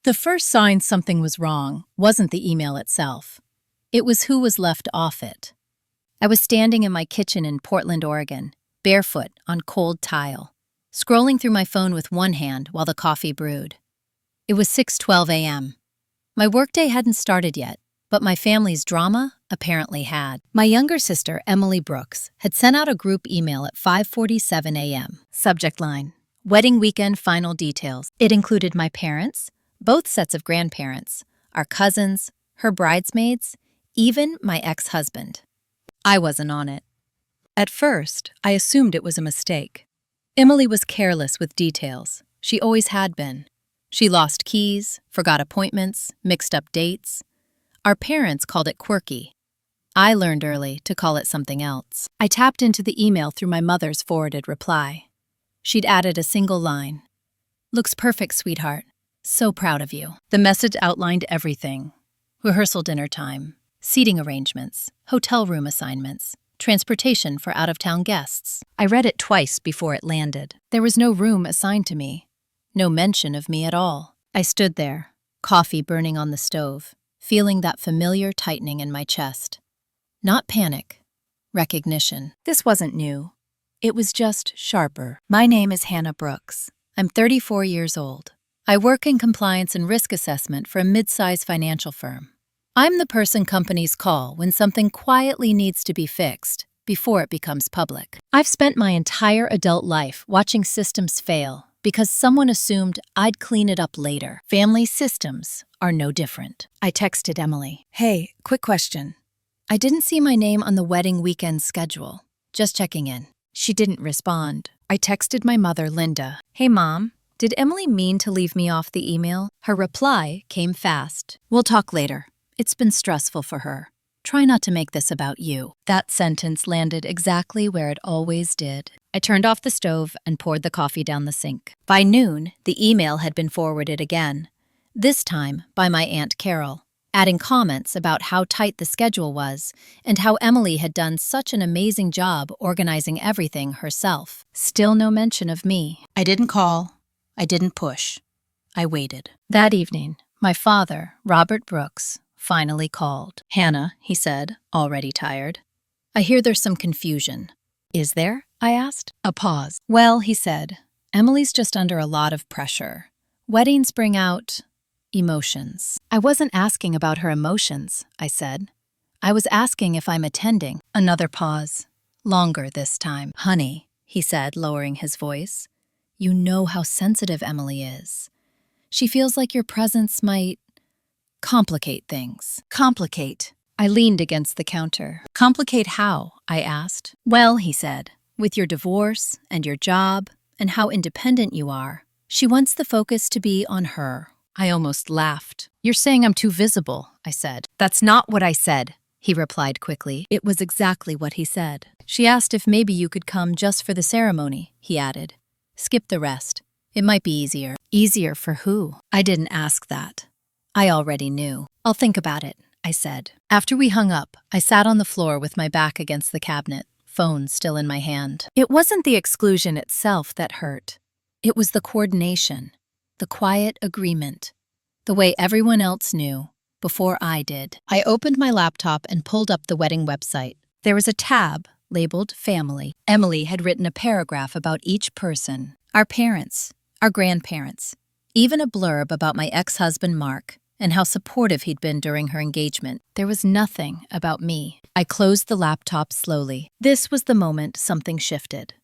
The first sign something was wrong wasn't the email itself. It was who was left off it. I was standing in my kitchen in Portland, Oregon, barefoot on cold tile, scrolling through my phone with one hand while the coffee brewed. It was 6:12 a.m. My workday hadn't started yet, but my family's drama apparently had. My younger sister, Emily Brooks, had sent out a group email at 5:47 a.m. Subject line: Wedding weekend final details. It included my parents, both sets of grandparents, our cousins, her bridesmaids, even my ex-husband. I wasn't on it. At first, I assumed it was a mistake. Emily was careless with details. She always had been. She lost keys, forgot appointments, mixed up dates. Our parents called it quirky. I learned early to call it something else. I tapped into the email through my mother's forwarded reply. She'd added a single line. "Looks perfect, sweetheart. So proud of you." The message outlined everything. Rehearsal dinner time, seating arrangements, hotel room assignments, transportation for out-of-town guests. I read it twice before it landed. There was no room assigned to me. No mention of me at all. I stood there, coffee burning on the stove, feeling that familiar tightening in my chest. Not panic, recognition. This wasn't new. It was just sharper. My name is Hannah Brooks. I'm 34 years old. I work in compliance and risk assessment for a mid-size financial firm. I'm the person companies call when something quietly needs to be fixed before it becomes public. I've spent my entire adult life watching systems fail because someone assumed I'd clean it up later. Family systems are no different. I texted Emily. "Hey, quick question. I didn't see my name on the wedding weekend schedule. Just checking in." She didn't respond. I texted my mother, Linda. "Hey, Mom. Did Emily mean to leave me off the email?" Her reply came fast. "We'll talk later. It's been stressful for her. Try not to make this about you." That sentence landed exactly where it always did. I turned off the stove and poured the coffee down the sink. By noon, the email had been forwarded again, this time by my Aunt Carol, adding comments about how tight the schedule was and how Emily had done such an amazing job organizing everything herself. Still no mention of me. I didn't call. I didn't push. I waited. That evening, my father, Robert Brooks, finally called. "Hannah," he said, already tired. "I hear there's some confusion." "Is there?" I asked. A pause. "Well," he said, "Emily's just under a lot of pressure. Weddings bring out emotions." "I wasn't asking about her emotions," I said. "I was asking if I'm attending." Another pause. Longer this time. "Honey," he said, lowering his voice, "you know how sensitive Emily is. She feels like your presence might complicate things." "Complicate?" I leaned against the counter. "Complicate how?" I asked. "Well," he said, "with your divorce and your job and how independent you are, she wants the focus to be on her." I almost laughed. "You're saying I'm too visible," I said. "That's not what I said," he replied quickly. It was exactly what he said. "She asked if maybe you could come just for the ceremony," he added. "Skip the rest. It might be easier." Easier for who? I didn't ask that. I already knew. "I'll think about it," I said. After we hung up, I sat on the floor with my back against the cabinet, phone still in my hand. It wasn't the exclusion itself that hurt. It was the coordination, the quiet agreement, the way everyone else knew before I did. I opened my laptop and pulled up the wedding website. There was a tab labeled Family. Emily had written a paragraph about each person, our parents, our grandparents, even a blurb about my ex-husband Mark and how supportive he'd been during her engagement. There was nothing about me. I closed the laptop slowly. This was the moment something shifted.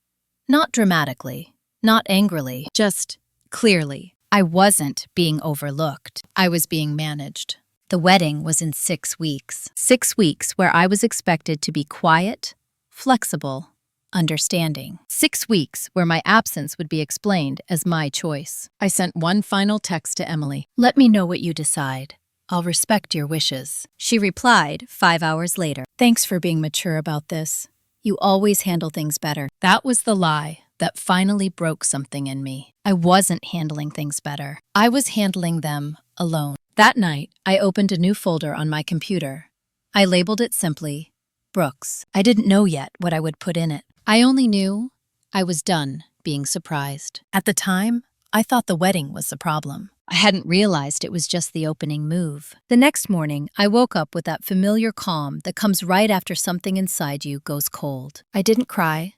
Not dramatically, not angrily, just clearly. I wasn't being overlooked. I was being managed. The wedding was in 6 weeks. 6 weeks where I was expected to be quiet, flexible, understanding. 6 weeks where my absence would be explained as my choice. I sent one final text to Emily. "Let me know what you decide. I'll respect your wishes." She replied 5 hours later. "Thanks for being mature about this. You always handle things better." That was the lie that finally broke something in me. I wasn't handling things better. I was handling them alone. That night, I opened a new folder on my computer. I labeled it simply Brooks. I didn't know yet what I would put in it. I only knew I was done being surprised. At the time, I thought the wedding was the problem. I hadn't realized it was just the opening move. The next morning, I woke up with that familiar calm that comes right after something inside you goes cold. I didn't cry.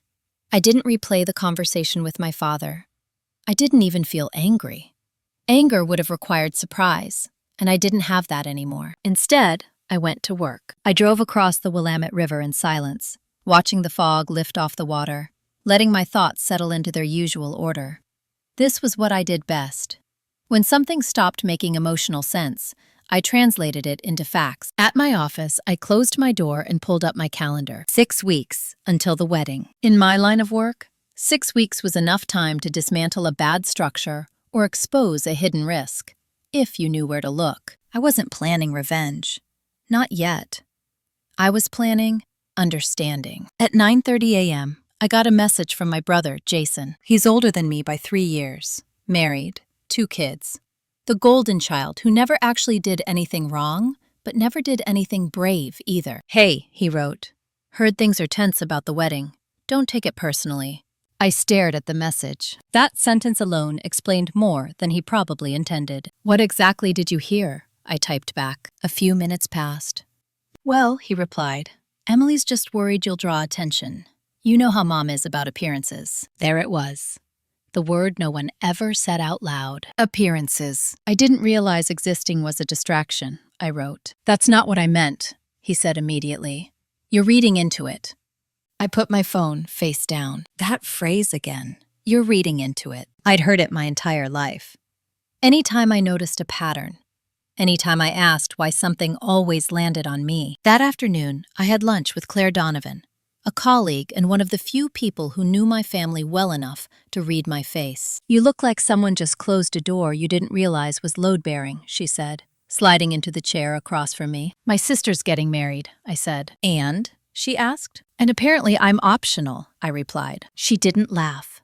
I didn't replay the conversation with my father. I didn't even feel angry. Anger would have required surprise, and I didn't have that anymore. Instead, I went to work. I drove across the Willamette River in silence, watching the fog lift off the water, letting my thoughts settle into their usual order. This was what I did best. When something stopped making emotional sense, I translated it into facts. At my office, I closed my door and pulled up my calendar. 6 weeks until the wedding. In my line of work, 6 weeks was enough time to dismantle a bad structure or expose a hidden risk, if you knew where to look. I wasn't planning revenge. Not yet. I was planning understanding. At 9:30 a.m., I got a message from my brother, Jason. He's older than me by 3 years, married, 2 kids. The golden child who never actually did anything wrong, but never did anything brave either. "Hey," he wrote. "Heard things are tense about the wedding. Don't take it personally." I stared at the message. That sentence alone explained more than he probably intended. "What exactly did you hear?" I typed back. A few minutes passed. "Well," he replied, "Emily's just worried you'll draw attention. You know how Mom is about appearances." There it was. The word no one ever said out loud. Appearances. "I didn't realize existing was a distraction," I wrote. "That's not what I meant," he said immediately. "You're reading into it." I put my phone face down. That phrase again. You're reading into it. I'd heard it my entire life. Anytime I noticed a pattern, anytime I asked why something always landed on me. That afternoon, I had lunch with Claire Donovan, a colleague and one of the few people who knew my family well enough to read my face. "You look like someone just closed a door you didn't realize was load-bearing," she said, sliding into the chair across from me. "My sister's getting married," I said. "And?" she asked. "And apparently I'm optional," I replied. She didn't laugh.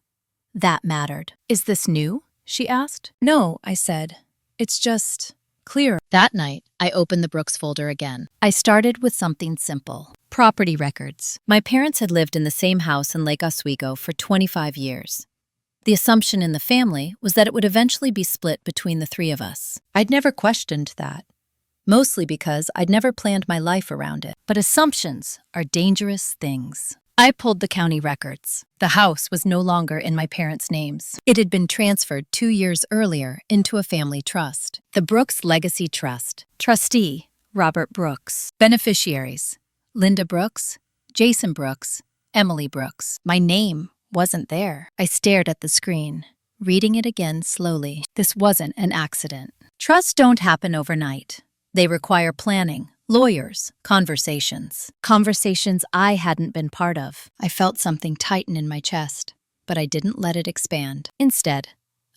That mattered. "Is this new?" she asked. "No," I said. "It's just clear." That night, I opened the Brooks folder again. I started with something simple. Property records. My parents had lived in the same house in Lake Oswego for 25 years. The assumption in the family was that it would eventually be split between the 3 of us. I'd never questioned that, mostly because I'd never planned my life around it. But assumptions are dangerous things. I pulled the county records. The house was no longer in my parents' names. It had been transferred 2 years earlier into a family trust. The Brooks Legacy Trust. Trustee, Robert Brooks. Beneficiaries, Linda Brooks, Jason Brooks, Emily Brooks. My name wasn't there. I stared at the screen, reading it again slowly. This wasn't an accident. Trusts don't happen overnight. They require planning, lawyers, conversations. Conversations I hadn't been part of. I felt something tighten in my chest, but I didn't let it expand. Instead,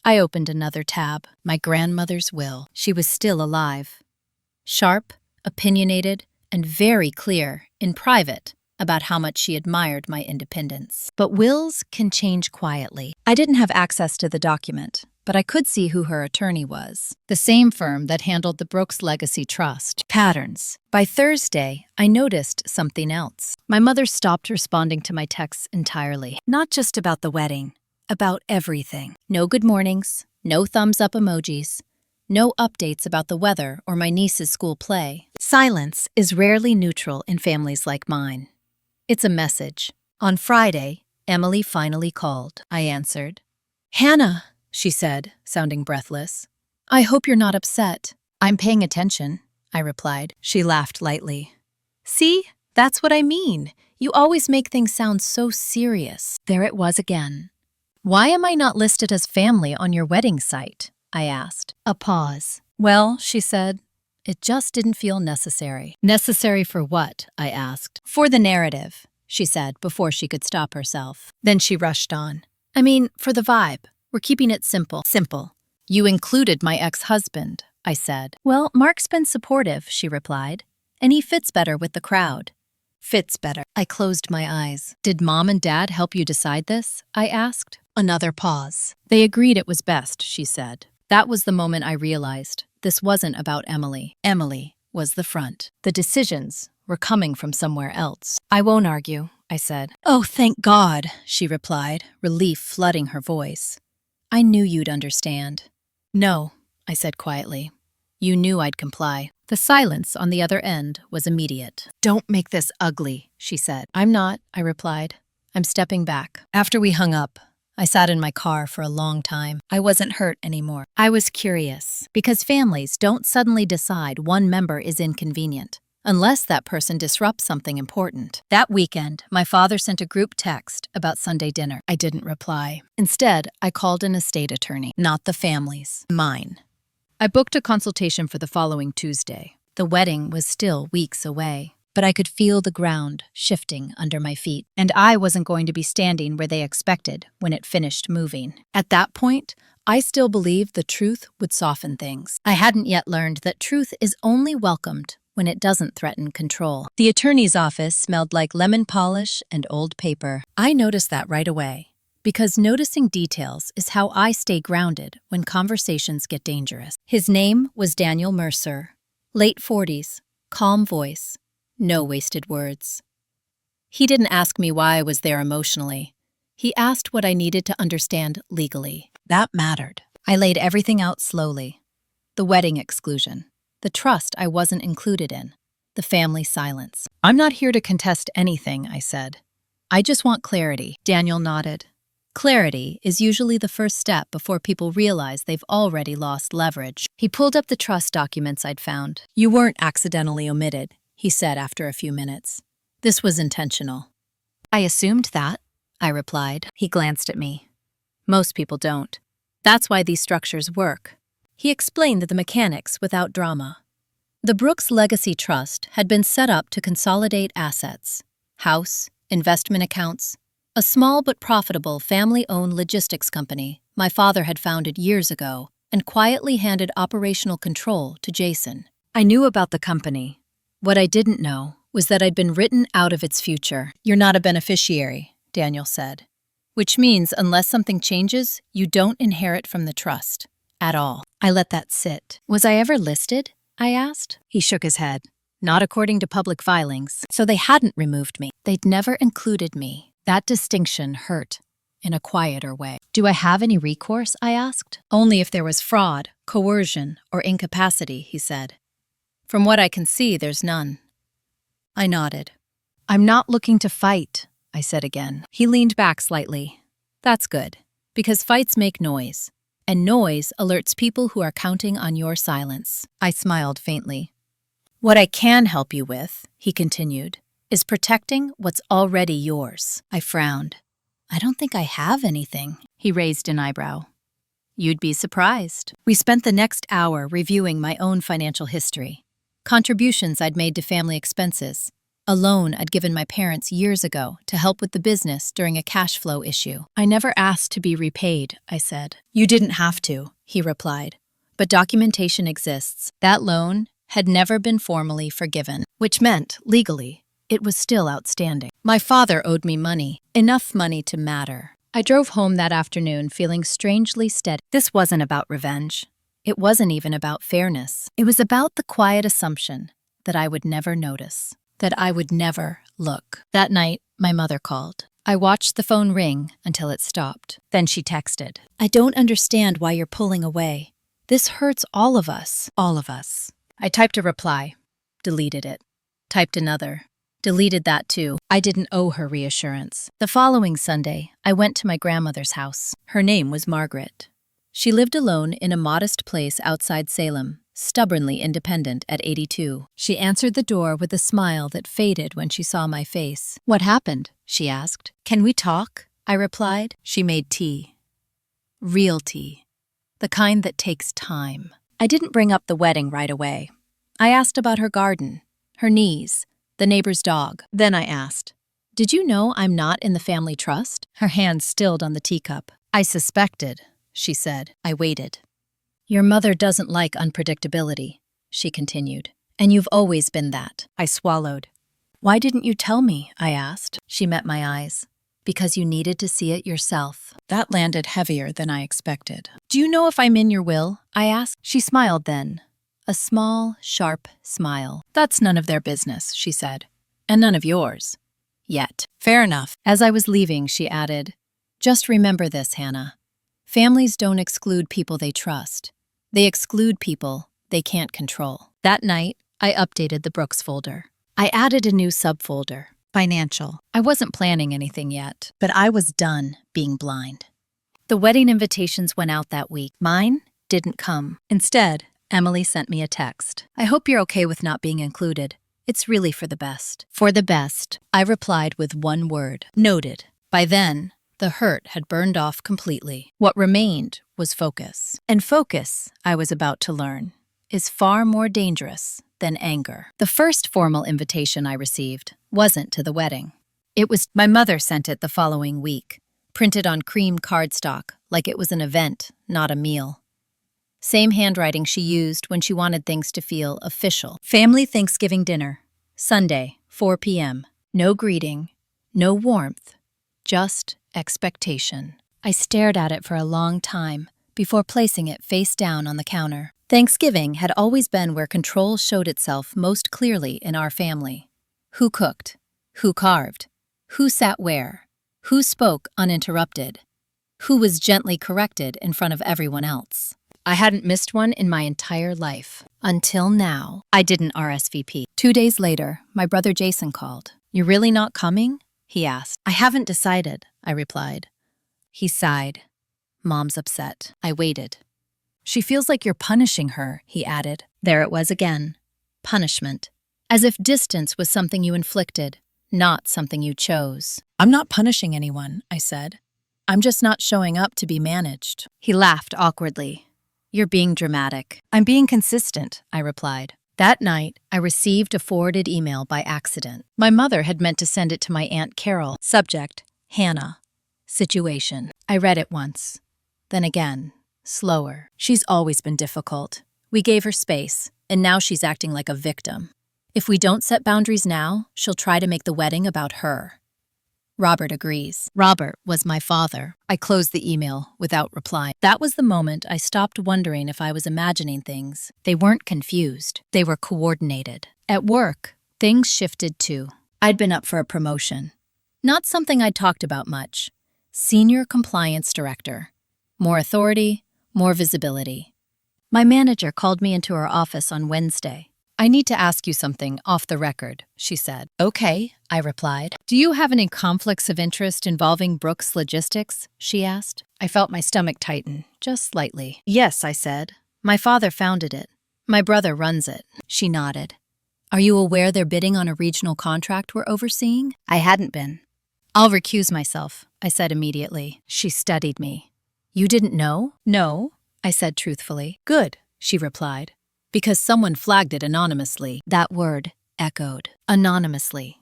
I opened another tab. My grandmother's will. She was still alive. Sharp, opinionated, and very clear, in private, about how much she admired my independence. But wills can change quietly. I didn't have access to the document, but I could see who her attorney was. The same firm that handled the Brooks Legacy Trust. Patterns. By Thursday, I noticed something else. My mother stopped responding to my texts entirely. Not just about the wedding, about everything. No good mornings, no thumbs up emojis, no updates about the weather or my niece's school play. Silence is rarely neutral in families like mine. It's a message. On Friday, Emily finally called. I answered. "Hannah," she said, sounding breathless. "I hope you're not upset." "I'm paying attention," I replied. She laughed lightly. "See? That's what I mean. You always make things sound so serious." There it was again. "Why am I not listed as family on your wedding site?" I asked. A pause. "Well," she said, "it just didn't feel necessary." "Necessary for what?" I asked. "For the narrative," she said before she could stop herself. Then she rushed on. "I mean, for the vibe. We're keeping it simple." "Simple. You included my ex-husband," I said. "Well, Mark's been supportive," she replied, "and he fits better with the crowd." Fits better. I closed my eyes. "Did Mom and Dad help you decide this?" I asked. Another pause. "They agreed it was best," she said. That was the moment I realized this wasn't about Emily. Emily was the front. The decisions were coming from somewhere else. "I won't argue," I said. "Oh, thank God," she replied, relief flooding her voice. I knew you'd understand. No, I said quietly. You knew I'd comply. The silence on the other end was immediate. Don't make this ugly, she said. I'm not, I replied. I'm stepping back. After we hung up, I sat in my car for a long time. I wasn't hurt anymore. I was curious, because families don't suddenly decide one member is inconvenient, unless that person disrupts something important. That weekend, my father sent a group text about Sunday dinner. I didn't reply. Instead, I called an estate attorney, not the family's, mine. I booked a consultation for the following Tuesday. The wedding was still weeks away, but I could feel the ground shifting under my feet, and I wasn't going to be standing where they expected when it finished moving. At that point, I still believed the truth would soften things. I hadn't yet learned that truth is only welcomed when it doesn't threaten control. The attorney's office smelled like lemon polish and old paper. I noticed that right away, because noticing details is how I stay grounded when conversations get dangerous. His name was Daniel Mercer. Late 40s, calm voice, no wasted words. He didn't ask me why I was there emotionally. He asked what I needed to understand legally. That mattered. I laid everything out slowly. The wedding exclusion, the trust I wasn't included in, the family silence. I'm not here to contest anything, I said. I just want clarity. Daniel nodded. Clarity is usually the first step before people realize they've already lost leverage. He pulled up the trust documents I'd found. You weren't accidentally omitted, he said after a few minutes. This was intentional. I assumed that, I replied. He glanced at me. Most people don't. That's why these structures work. He explained the mechanics without drama. The Brooks Legacy Trust had been set up to consolidate assets, house, investment accounts, a small but profitable family-owned logistics company my father had founded years ago and quietly handed operational control to Jason. I knew about the company. What I didn't know was that I'd been written out of its future. You're not a beneficiary, Daniel said, which means unless something changes, you don't inherit from the trust at all. I let that sit. Was I ever listed? I asked. He shook his head. Not according to public filings. So they hadn't removed me. They'd never included me. That distinction hurt in a quieter way. Do I have any recourse? I asked. Only if there was fraud, coercion, or incapacity, he said. From what I can see, there's none. I nodded. I'm not looking to fight, I said again. He leaned back slightly. That's good, because fights make noise, and noise alerts people who are counting on your silence. I smiled faintly. What I can help you with, he continued, is protecting what's already yours. I frowned. I don't think I have anything. He raised an eyebrow. You'd be surprised. We spent the next hour reviewing my own financial history, contributions I'd made to family expenses, a loan I'd given my parents years ago to help with the business during a cash flow issue. I never asked to be repaid, I said. You didn't have to, he replied, but documentation exists. That loan had never been formally forgiven, which meant, legally, it was still outstanding. My father owed me money, enough money to matter. I drove home that afternoon feeling strangely steady. This wasn't about revenge. It wasn't even about fairness. It was about the quiet assumption that I would never notice, that I would never look. That night, my mother called. I watched the phone ring until it stopped. Then she texted. I don't understand why you're pulling away. This hurts all of us. All of us. I typed a reply, deleted it, typed another. Deleted that too. I didn't owe her reassurance. The following Sunday, I went to my grandmother's house. Her name was Margaret. She lived alone in a modest place outside Salem, stubbornly independent at 82. She answered the door with a smile that faded when she saw my face. What happened? She asked. Can we talk? I replied. She made tea. Real tea. The kind that takes time. I didn't bring up the wedding right away. I asked about her garden, her knees, the neighbor's dog. Then I asked, did you know I'm not in the family trust? Her hand stilled on the teacup. I suspected, she said. I waited. Your mother doesn't like unpredictability, she continued, and you've always been that. I swallowed. Why didn't you tell me? I asked. She met my eyes. Because you needed to see it yourself. That landed heavier than I expected. Do you know if I'm in your will? I asked. She smiled then. A small, sharp smile. That's none of their business, she said. And none of yours. Yet. Fair enough. As I was leaving, she added, just remember this, Hannah. Families don't exclude people they trust. They exclude people they can't control. That night, I updated the Brooks folder. I added a new subfolder, financial. I wasn't planning anything yet, but I was done being blind. The wedding invitations went out that week. Mine didn't come. Instead, Emily sent me a text. I hope you're okay with not being included. It's really for the best. For the best, I replied with one word. Noted. By then, the hurt had burned off completely. What remained was focus. And focus, I was about to learn, is far more dangerous than anger. The first formal invitation I received wasn't to the wedding. It was my mother sent it the following week, printed on cream cardstock like it was an event, not a meal. Same handwriting she used when she wanted things to feel official. Family Thanksgiving dinner, Sunday, 4 p.m. No greeting, no warmth, just expectation. I stared at it for a long time before placing it face down on the counter. Thanksgiving had always been where control showed itself most clearly in our family. Who cooked? Who carved? Who sat where? Who spoke uninterrupted? Who was gently corrected in front of everyone else? I hadn't missed one in my entire life. Until now, I didn't RSVP. 2 days later, my brother Jason called. "You're really not coming?" he asked. "I haven't decided," I replied. He sighed. "Mom's upset." I waited. "She feels like you're punishing her," he added. There it was again. Punishment. As if distance was something you inflicted, not something you chose. "I'm not punishing anyone," I said. "I'm just not showing up to be managed." He laughed awkwardly. "You're being dramatic." "I'm being consistent," I replied. That night, I received a forwarded email by accident. My mother had meant to send it to my Aunt Carol. Subject, Hannah. Situation. I read it once. Then again, slower. She's always been difficult. We gave her space, and now she's acting like a victim. If we don't set boundaries now, she'll try to make the wedding about her. Robert agrees. Robert was my father. I closed the email without reply. That was the moment I stopped wondering if I was imagining things. They weren't confused. They were coordinated. At work, things shifted too. I'd been up for a promotion. Not something I'd talked about much. Senior Compliance Director. More authority, more visibility. My manager called me into her office on Wednesday. "I need to ask you something off the record," she said. "Okay," I replied. "Do you have any conflicts of interest involving Brooks Logistics?" she asked. I felt my stomach tighten, just slightly. "Yes," I said. "My father founded it. My brother runs it." She nodded. "Are you aware they're bidding on a regional contract we're overseeing?" I hadn't been. "I'll recuse myself," I said immediately. She studied me. "You didn't know?" "No," I said truthfully. "Good," she replied. "Because someone flagged it anonymously." That word echoed. Anonymously.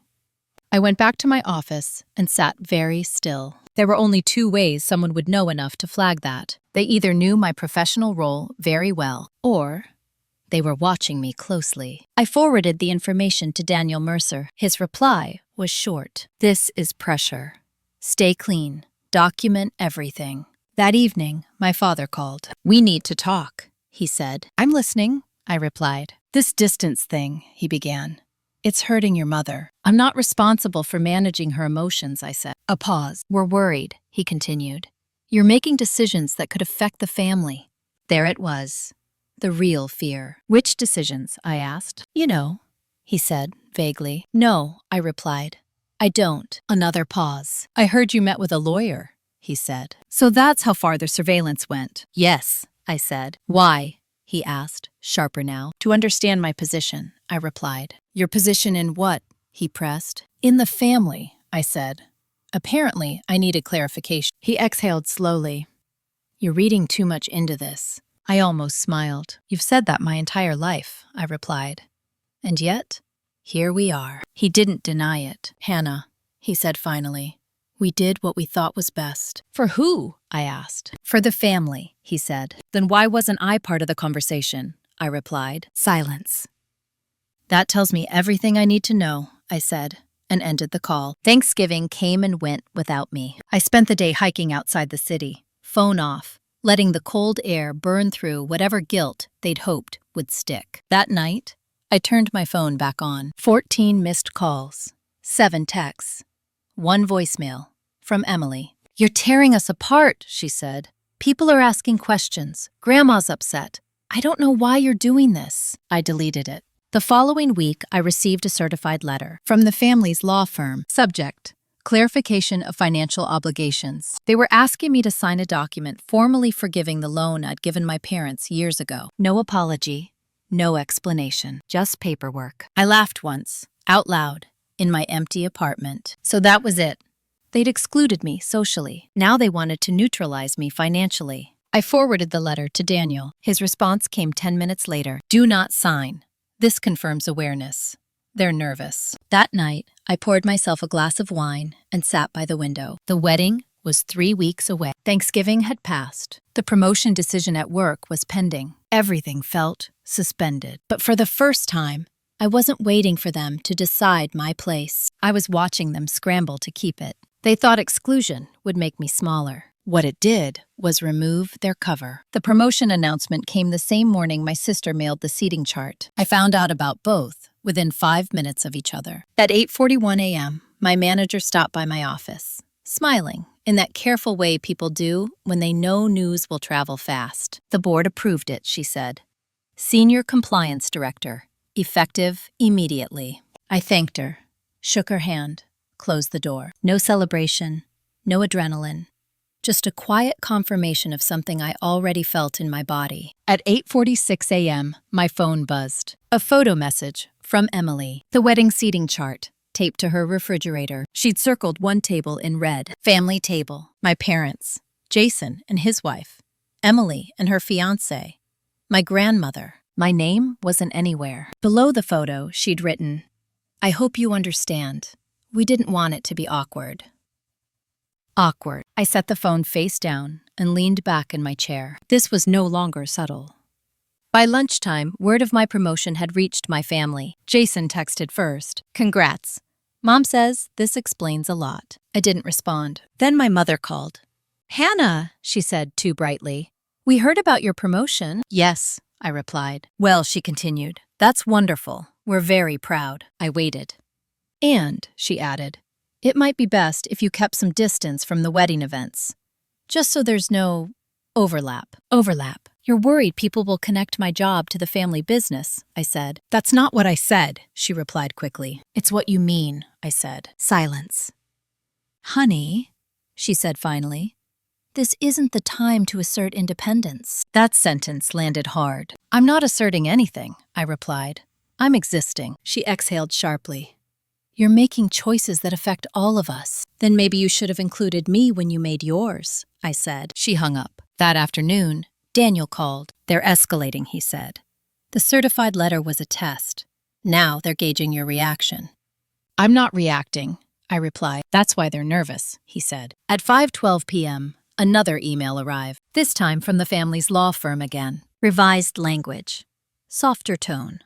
I went back to my office and sat very still. There were only 2 ways someone would know enough to flag that. They either knew my professional role very well, or they were watching me closely. I forwarded the information to Daniel Mercer. His reply was short. "This is pressure. Stay clean. Document everything." That evening, my father called. "We need to talk," he said. "I'm listening," I replied. "This distance thing," he began. "It's hurting your mother." "I'm not responsible for managing her emotions," I said. A pause. "We're worried," he continued. "You're making decisions that could affect the family." There it was. The real fear. "Which decisions?" I asked. "You know," he said, vaguely. "No," I replied. "I don't." Another pause. "I heard you met with a lawyer," he said. "So that's how far the surveillance went." "Yes," I said. "Why?" he asked, sharper now. "To understand my position," I replied. "Your position in what?" he pressed. "In the family," I said. Apparently, I needed clarification. He exhaled slowly. "You're reading too much into this." I almost smiled. "You've said that my entire life," I replied. "And yet, here we are." He didn't deny it. "Hannah," he said finally, "we did what we thought was best." "For who?" I asked. "For the family," he said. "Then why wasn't I part of the conversation?" I replied. Silence. "That tells me everything I need to know," I said, and ended the call. Thanksgiving came and went without me. I spent the day hiking outside the city, phone off, letting the cold air burn through whatever guilt they'd hoped would stick. That night, I turned my phone back on. 14 missed calls, 7 texts, 1 voicemail from Emily. "You're tearing us apart," she said. People are asking questions. Grandma's upset. I don't know why you're doing this. I deleted it. The following week, I received a certified letter from the family's law firm. Subject: clarification of financial obligations. They were asking me to sign a document formally forgiving the loan I'd given my parents years ago. No apology, no explanation, just paperwork. I laughed once, out loud, in my empty apartment. So that was it. They'd excluded me socially. Now they wanted to neutralize me financially. I forwarded the letter to Daniel. His response came 10 minutes later. Do not sign. This confirms awareness. They're nervous. That night, I poured myself a glass of wine and sat by the window. The wedding was 3 weeks away. Thanksgiving had passed. The promotion decision at work was pending. Everything felt suspended. But for the first time, I wasn't waiting for them to decide my place. I was watching them scramble to keep it. They thought exclusion would make me smaller. What it did was remove their cover. The promotion announcement came the same morning my sister mailed the seating chart. I found out about both within 5 minutes of each other. At 8:41 a.m., my manager stopped by my office, smiling in that careful way people do when they know news will travel fast. The board approved it, she said. Senior Compliance Director, effective immediately. I thanked her, shook her hand, closed the door. No celebration, no adrenaline. Just a quiet confirmation of something I already felt in my body. At 8:46 a.m., my phone buzzed. A photo message from Emily. The wedding seating chart, taped to her refrigerator. She'd circled one table in red. Family table. My parents. Jason and his wife. Emily and her fiancé. My grandmother. My name wasn't anywhere. Below the photo, she'd written, I hope you understand. We didn't want it to be awkward. Awkward. I set the phone face down and leaned back in my chair. This was no longer subtle. By lunchtime, word of my promotion had reached my family. Jason texted first. Congrats. Mom says this explains a lot. I didn't respond. Then my mother called. Hannah, she said too brightly. We heard about your promotion. Yes, I replied. Well, she continued. That's wonderful. We're very proud. I waited. And, she added, it might be best if you kept some distance from the wedding events, just so there's no overlap. Overlap. You're worried people will connect my job to the family business, I said. That's not what I said, she replied quickly. It's what you mean, I said. Silence. Honey, she said finally, this isn't the time to assert independence. That sentence landed hard. I'm not asserting anything, I replied. I'm existing. She exhaled sharply. You're making choices that affect all of us. Then maybe you should have included me when you made yours, I said. She hung up. That afternoon, Daniel called. They're escalating, he said. The certified letter was a test. Now they're gauging your reaction. I'm not reacting, I replied. That's why they're nervous, he said. At 5:12 p.m., another email arrived, this time from the family's law firm again. Revised language. Softer tone.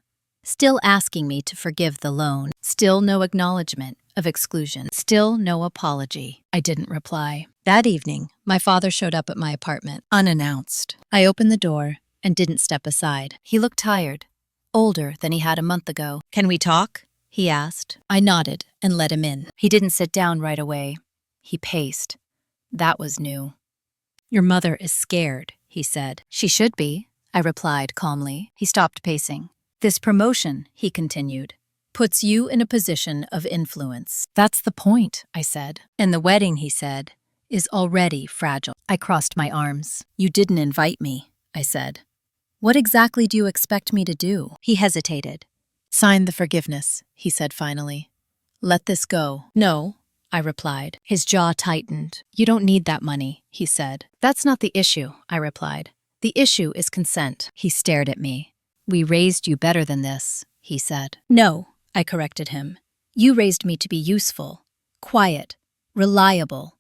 Still asking me to forgive the loan. Still no acknowledgement of exclusion. Still no apology. I didn't reply. That evening, my father showed up at my apartment, unannounced. I opened the door and didn't step aside. He looked tired, older than he had a month ago. Can we talk? He asked. I nodded and let him in. He didn't sit down right away. He paced. That was new. Your mother is scared, he said. She should be, I replied calmly. He stopped pacing. This promotion, he continued, puts you in a position of influence. That's the point, I said. And the wedding, he said, is already fragile. I crossed my arms. You didn't invite me, I said. What exactly do you expect me to do? He hesitated. Sign the forgiveness, he said finally. Let this go. No, I replied. His jaw tightened. You don't need that money, he said. That's not the issue, I replied. The issue is consent. He stared at me. We raised you better than this, he said. No, I corrected him. You raised me to be useful, quiet, reliable.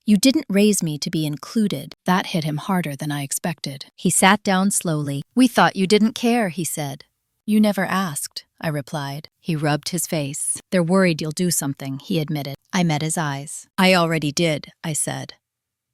You didn't raise me to be included. That hit him harder than I expected. He sat down slowly. We thought you didn't care, he said. You never asked, I replied. He rubbed his face. They're worried you'll do something, he admitted. I met his eyes. I already did, I said.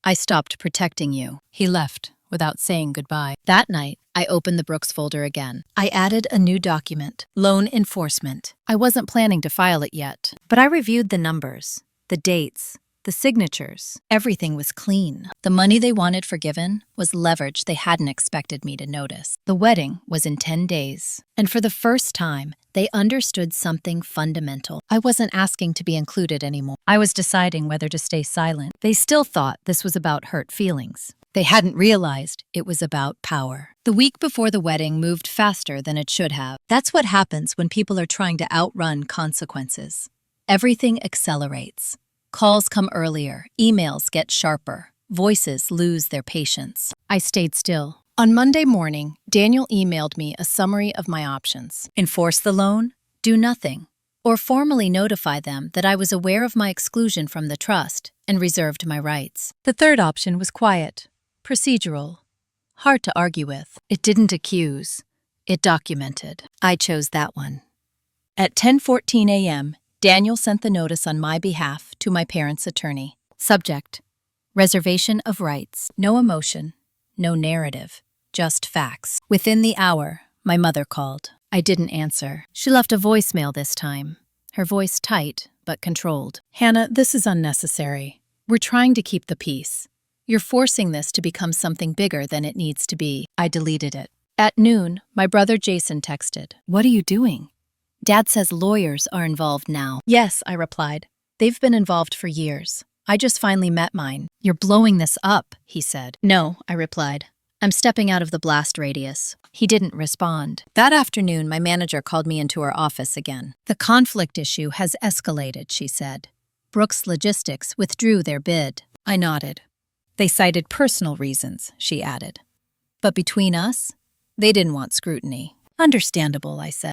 I stopped protecting you. He left without saying goodbye. That night, I opened the Brooks folder again. I added a new document, loan enforcement. I wasn't planning to file it yet, but I reviewed the numbers, the dates, the signatures. Everything was clean. The money they wanted forgiven was leverage they hadn't expected me to notice. The wedding was in 10 days, and for the first time, they understood something fundamental. I wasn't asking to be included anymore. I was deciding whether to stay silent. They still thought this was about hurt feelings. They hadn't realized it was about power. The week before the wedding moved faster than it should have. That's what happens when people are trying to outrun consequences. Everything accelerates. Calls come earlier, emails get sharper, voices lose their patience. I stayed still. On Monday morning, Daniel emailed me a summary of my options. Enforce the loan, do nothing, or formally notify them that I was aware of my exclusion from the trust and reserved my rights. The third option was quiet, procedural, hard to argue with. It didn't accuse, it documented. I chose that one. At 10:14 a.m., Daniel sent the notice on my behalf to my parents' attorney. Subject: reservation of rights. No emotion, no narrative, just facts. Within the hour, my mother called. I didn't answer. She left a voicemail this time, her voice tight but controlled. Hannah, this is unnecessary. We're trying to keep the peace. You're forcing this to become something bigger than it needs to be. I deleted it. At noon, my brother Jason texted. What are you doing? Dad says lawyers are involved now. Yes, I replied. They've been involved for years. I just finally met mine. You're blowing this up, he said. No, I replied. I'm stepping out of the blast radius. He didn't respond. That afternoon, my manager called me into her office again. The conflict issue has escalated, she said. Brooks Logistics withdrew their bid. I nodded. They cited personal reasons, she added. But between us, they didn't want scrutiny. Understandable, I said.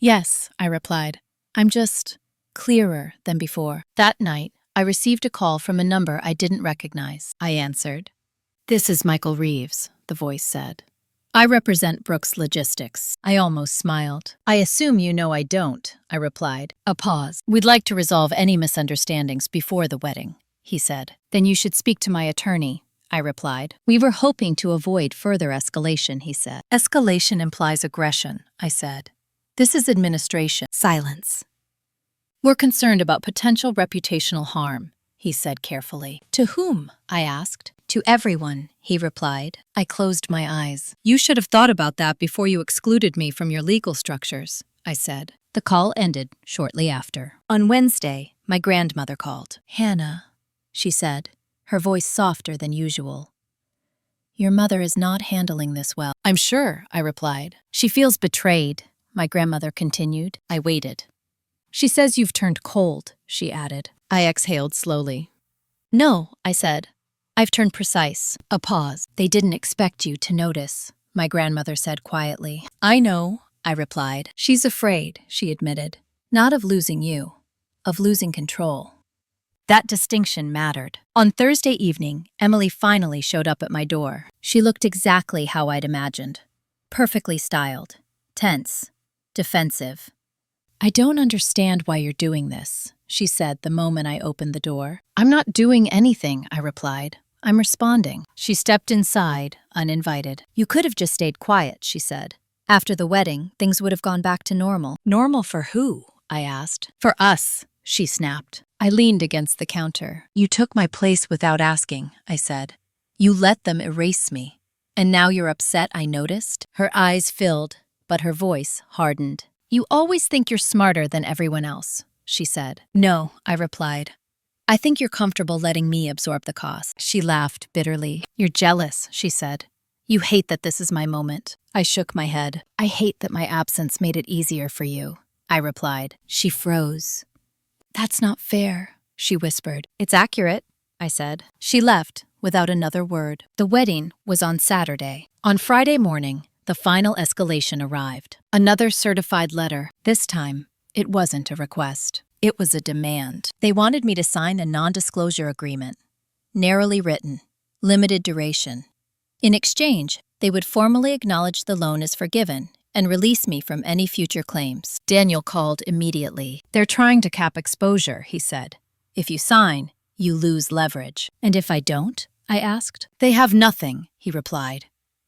Yes, I replied. I'm just clearer than before. That night, I received a call from a number I didn't recognize. I answered. This is Michael Reeves, the voice said. I represent Brooks Logistics. I almost smiled. I assume you know I don't, I replied. A pause. We'd like to resolve any misunderstandings before the wedding, he said. Then you should speak to my attorney, I replied. We were hoping to avoid further escalation, he said. Escalation implies aggression, I said. This is administration. Silence. We're concerned about potential reputational harm, he said carefully. To whom? I asked. To everyone, he replied. I closed my eyes. You should have thought about that before you excluded me from your legal structures, I said. The call ended shortly after. On Wednesday, my grandmother called. Hannah, she said, her voice softer than usual. Your mother is not handling this well. I'm sure, I replied. She feels betrayed, my grandmother continued. I waited. She says you've turned cold, she added. I exhaled slowly. No, I said. I've turned precise. A pause. They didn't expect you to notice, my grandmother said quietly. I know, I replied. She's afraid, she admitted. Not of losing you, of losing control. That distinction mattered. On Thursday evening, Emily finally showed up at my door. She looked exactly how I'd imagined. Perfectly styled, tense, defensive. I don't understand why you're doing this, she said the moment I opened the door. I'm not doing anything, I replied. I'm responding. She stepped inside, uninvited. You could have just stayed quiet, she said. After the wedding, things would have gone back to normal. Normal for who? I asked. For us, she snapped. I leaned against the counter. You took my place without asking, I said. You let them erase me. And now you're upset I noticed? Her eyes filled, but her voice hardened. You always think you're smarter than everyone else, she said. No, I replied. I think you're comfortable letting me absorb the cost. She laughed bitterly. You're jealous, she said. You hate that this is my moment. I shook my head. I hate that my absence made it easier for you, I replied. She froze. That's not fair, she whispered. It's accurate, I said. She left without another word. The wedding was on Saturday. On Friday morning, the final escalation arrived. Another certified letter. This time, it wasn't a request. It was a demand. They wanted me to sign a non-disclosure agreement. Narrowly written, limited duration. In exchange, they would formally acknowledge the loan as forgiven and release me from any future claims. Daniel called immediately. They're trying to cap exposure, he said. If you sign, you lose leverage. And if I don't? I asked. They have nothing, he replied,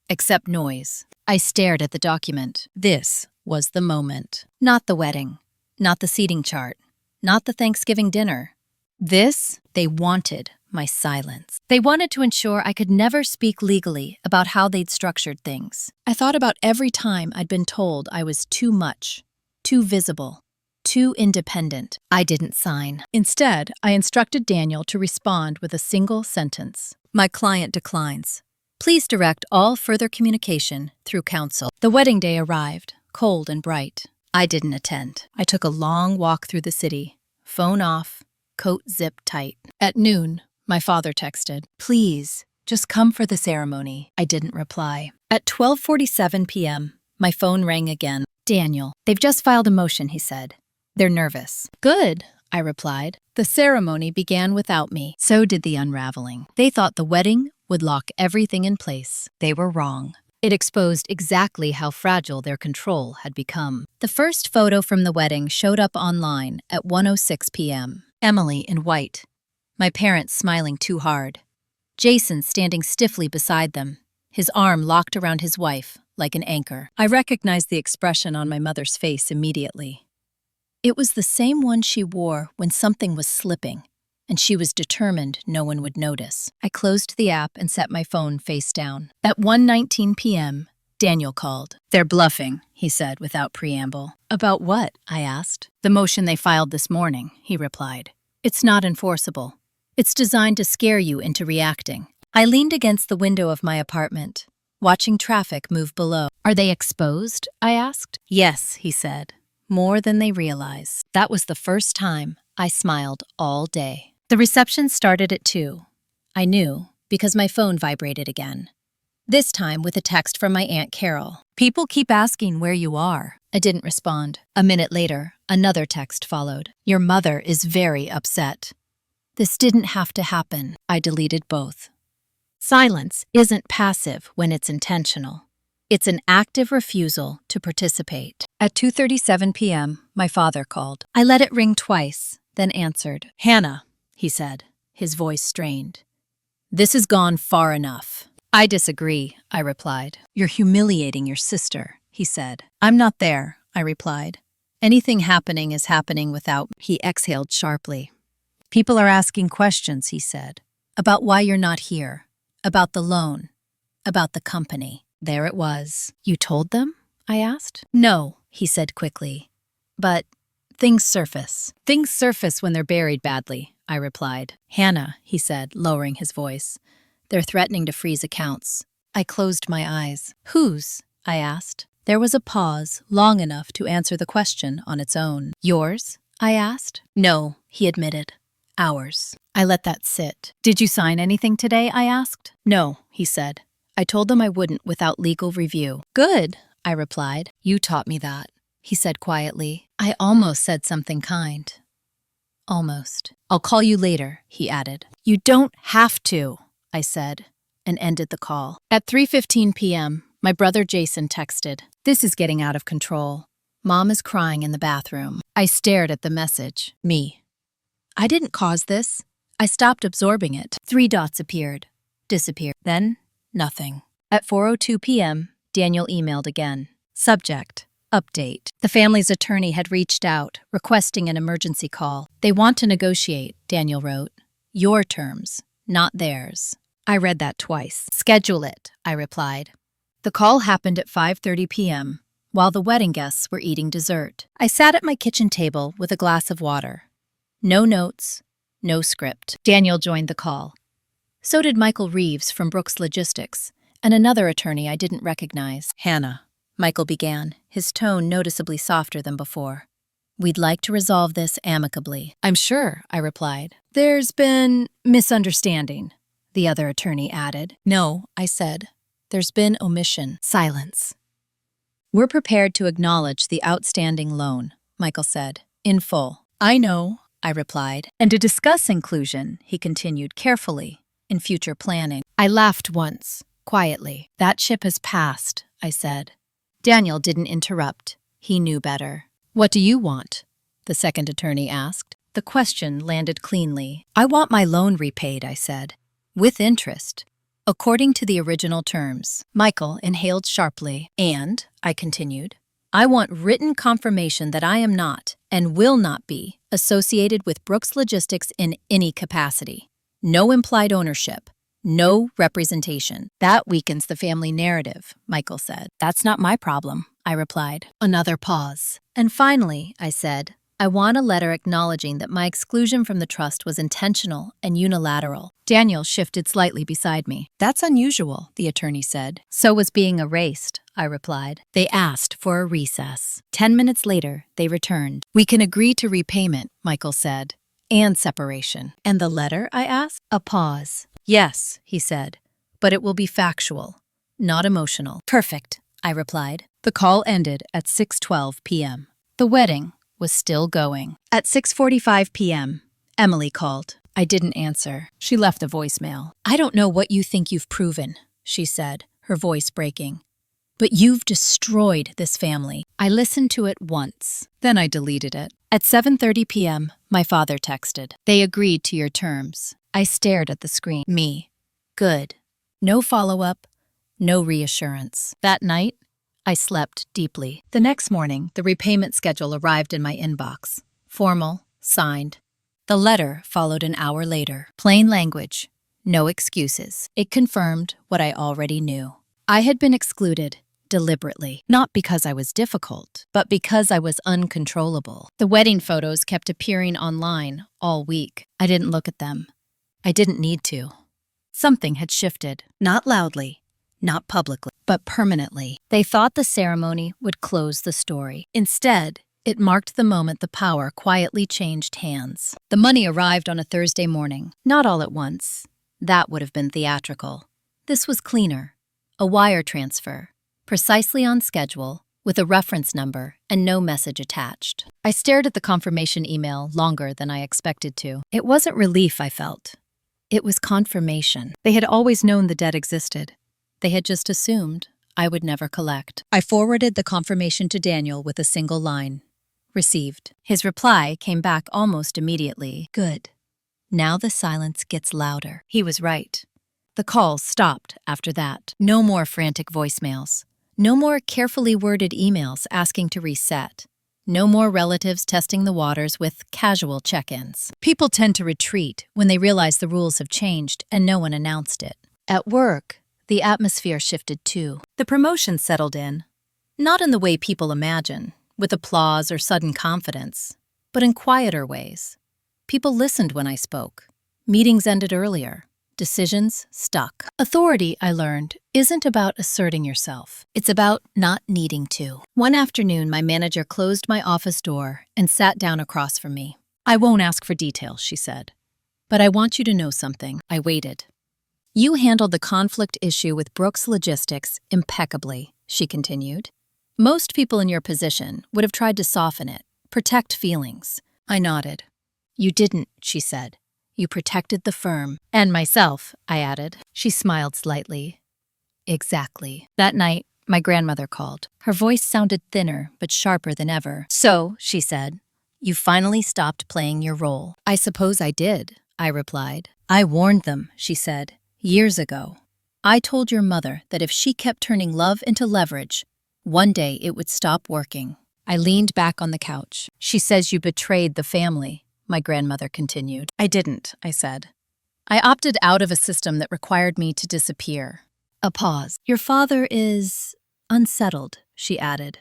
except noise. I stared at the document. This was the moment. Not the wedding, not the seating chart, not the Thanksgiving dinner. They wanted my silence. They wanted to ensure I could never speak legally about how they'd structured things. I thought about every time I'd been told I was too much, too visible, too independent. I didn't sign. Instead, I instructed Daniel to respond with a single sentence. My client declines. Please direct all further communication through counsel. The wedding day arrived, cold and bright. I didn't attend. I took a long walk through the city, phone off, coat zipped tight. At noon, my father texted, "Please, just come for the ceremony." I didn't reply. At 12:47 p.m., my phone rang again. "Daniel, they've just filed a motion," he said. "They're nervous." "Good," I replied. The ceremony began without me. So did the unraveling. They thought the wedding would lock everything in place. They were wrong. It exposed exactly how fragile their control had become. The first photo from the wedding showed up online at 1:06 p.m. Emily in white. My parents smiling too hard. Jason standing stiffly beside them, his arm locked around his wife like an anchor. I recognized the expression on my mother's face immediately. It was the same one she wore when something was slipping, and she was determined no one would notice. I closed the app and set my phone face down. At 1:19 p.m., Daniel called. "They're bluffing," he said without preamble. "About what?" I asked. "The motion they filed this morning," he replied. "It's not enforceable. It's designed to scare you into reacting." I leaned against the window of my apartment, watching traffic move below. "Are they exposed?" I asked. "Yes," he said. "More than they realize." That was the first time I smiled all day. The reception started at 2. I knew because my phone vibrated again. This time with a text from my Aunt Carol. "People keep asking where you are." I didn't respond. A minute later, another text followed. "Your mother is very upset." This didn't have to happen. I deleted both. Silence isn't passive when it's intentional. It's an active refusal to participate. At 2:37 p.m., my father called. I let it ring twice, then answered. "Hannah," he said, his voice strained. "This has gone far enough." "I disagree," I replied. "You're humiliating your sister," he said. "I'm not there," I replied. "Anything happening is happening without..." He exhaled sharply. "People are asking questions," he said, "about why you're not here, about the loan, about the company." There it was. "You told them?" I asked. "No," he said quickly. "But things surface. Things surface when they're buried badly," I replied. "Hannah," he said, lowering his voice. "They're threatening to freeze accounts." I closed my eyes. "Whose?" I asked. There was a pause, long enough to answer the question on its own. "Yours?" I asked. "No," he admitted. "Ours." I let that sit. "Did you sign anything today?" I asked. "No," he said. "I told them I wouldn't without legal review." "Good," I replied. "You taught me that," he said quietly. I almost said something kind. Almost. "I'll call you later," he added. "You don't have to," I said, and ended the call. At 3:15 p.m., my brother Jason texted, "This is getting out of control. Mom is crying in the bathroom." I stared at the message. Me. I didn't cause this. I stopped absorbing it. 3 dots appeared, disappeared. Then, nothing. At 4:02 p.m., Daniel emailed again. Subject: Update. The family's attorney had reached out, requesting an emergency call. "They want to negotiate," Daniel wrote. "Your terms, not theirs." I read that twice. "Schedule it," I replied. The call happened at 5:30 p.m., while the wedding guests were eating dessert. I sat at my kitchen table with a glass of water. No notes, no script. Daniel joined the call. So did Michael Reeves from Brooks Logistics, and another attorney I didn't recognize. "Hannah," Michael began, his tone noticeably softer than before. "We'd like to resolve this amicably." "I'm sure," I replied. "There's been misunderstanding," the other attorney added. "No," I said. "There's been omission." Silence. "We're prepared to acknowledge the outstanding loan," Michael said, "in full." "I know," I replied. "And to discuss inclusion," he continued carefully, "in future planning." I laughed once, quietly. "That ship has passed," I said. Daniel didn't interrupt. He knew better. "What do you want?" the second attorney asked. The question landed cleanly. "I want my loan repaid," I said. "With interest, according to the original terms." Michael inhaled sharply. "And," I continued, "I want written confirmation that I am not, and will not be associated with Brooks Logistics in any capacity. No implied ownership. No representation. That weakens the family narrative, Michael said. That's not my problem, I replied. Another pause. And finally, I said, I want a letter acknowledging that my exclusion from the trust was intentional and unilateral. Daniel shifted slightly beside me. That's unusual, the attorney said. So was being erased, I replied. They asked for a recess. 10 minutes later, they returned. We can agree to repayment, Michael said, and separation. And the letter, I asked? A pause. Yes, he said, but it will be factual, not emotional. Perfect, I replied. The call ended at 6:12 p.m. The wedding was still going. At 6:45 p.m., Emily called. I didn't answer. She left a voicemail. I don't know what you think you've proven, she said, her voice breaking. But you've destroyed this family. I listened to it once. Then I deleted it. At 7:30 p.m., my father texted. They agreed to your terms. I stared at the screen. Me. Good. No follow-up, no reassurance. That night, I slept deeply. The next morning, the repayment schedule arrived in my inbox. Formal, signed. The letter followed an hour later. Plain language, no excuses. It confirmed what I already knew. I had been excluded, deliberately. Not because I was difficult, but because I was uncontrollable. The wedding photos kept appearing online all week. I didn't look at them. I didn't need to. Something had shifted. Not loudly, not publicly, but permanently. They thought the ceremony would close the story. Instead, it marked the moment the power quietly changed hands. The money arrived on a Thursday morning, not all at once. That would have been theatrical. This was cleaner. A wire transfer, precisely on schedule, with a reference number and no message attached. I stared at the confirmation email longer than I expected to. It wasn't relief I felt. It was confirmation. They had always known the debt existed. They had just assumed I would never collect. I forwarded the confirmation to Daniel with a single line. Received. His reply came back almost immediately. Good. Now the silence gets louder. He was right. The calls stopped after that. No more frantic voicemails. No more carefully worded emails asking to reset. No more relatives testing the waters with casual check-ins. People tend to retreat when they realize the rules have changed and no one announced it. At work, the atmosphere shifted too. The promotion settled in, not in the way people imagine, with applause or sudden confidence, but in quieter ways. People listened when I spoke. Meetings ended earlier. Decisions stuck. Authority, I learned, isn't about asserting yourself. It's about not needing to. One afternoon, my manager closed my office door and sat down across from me. I won't ask for details, she said. But I want you to know something. I waited. You handled the conflict issue with Brooks Logistics impeccably, she continued. Most people in your position would have tried to soften it, protect feelings. I nodded. You didn't, she said. You protected the firm. And myself, I added. She smiled slightly. Exactly. That night, my grandmother called. Her voice sounded thinner but sharper than ever. So, she said, you finally stopped playing your role. I suppose I did, I replied. I warned them, she said, years ago. I told your mother that if she kept turning love into leverage, one day it would stop working. I leaned back on the couch. She says you betrayed the family, my grandmother continued. I didn't, I said. I opted out of a system that required me to disappear. A pause. Your father is unsettled, she added,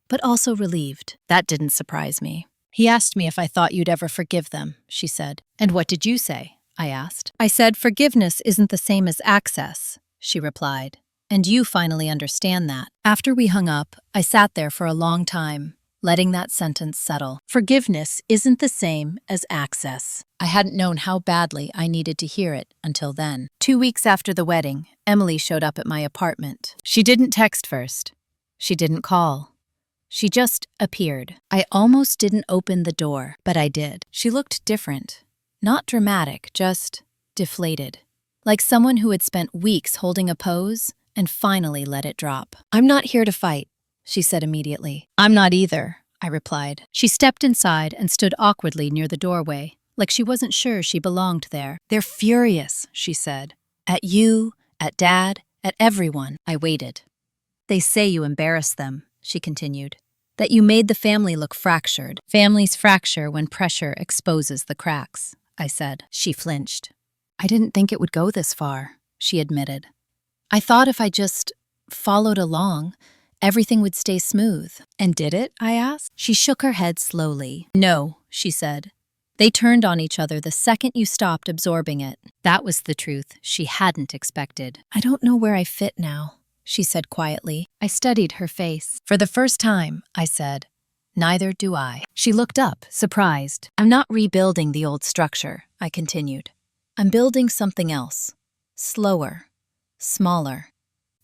but also relieved. That didn't surprise me. He asked me if I thought you'd ever forgive them, she said. And what did you say? I asked. I said forgiveness isn't the same as access, she replied. And you finally understand that. After we hung up, I sat there for a long time, letting that sentence settle. Forgiveness isn't the same as access. I hadn't known how badly I needed to hear it until then. 2 weeks after the wedding, Emily showed up at my apartment. She didn't text first. She didn't call. She just appeared. I almost didn't open the door, but I did. She looked different. Not dramatic, just deflated. Like someone who had spent weeks holding a pose and finally let it drop. I'm not here to fight, she said immediately. I'm not either, I replied. She stepped inside and stood awkwardly near the doorway, like she wasn't sure she belonged there. They're furious, she said. At you, at Dad, at everyone. I waited. They say you embarrassed them, she continued. That you made the family look fractured. Families fracture when pressure exposes the cracks, I said. She flinched. I didn't think it would go this far, she admitted. I thought if I just followed along, everything would stay smooth. And did it? I asked. She shook her head slowly. No, she said. They turned on each other the second you stopped absorbing it. That was the truth she hadn't expected. I don't know where I fit now, she said quietly. I studied her face. For the first time, I said, neither do I. She looked up, surprised. I'm not rebuilding the old structure, I continued. I'm building something else. Slower. Smaller.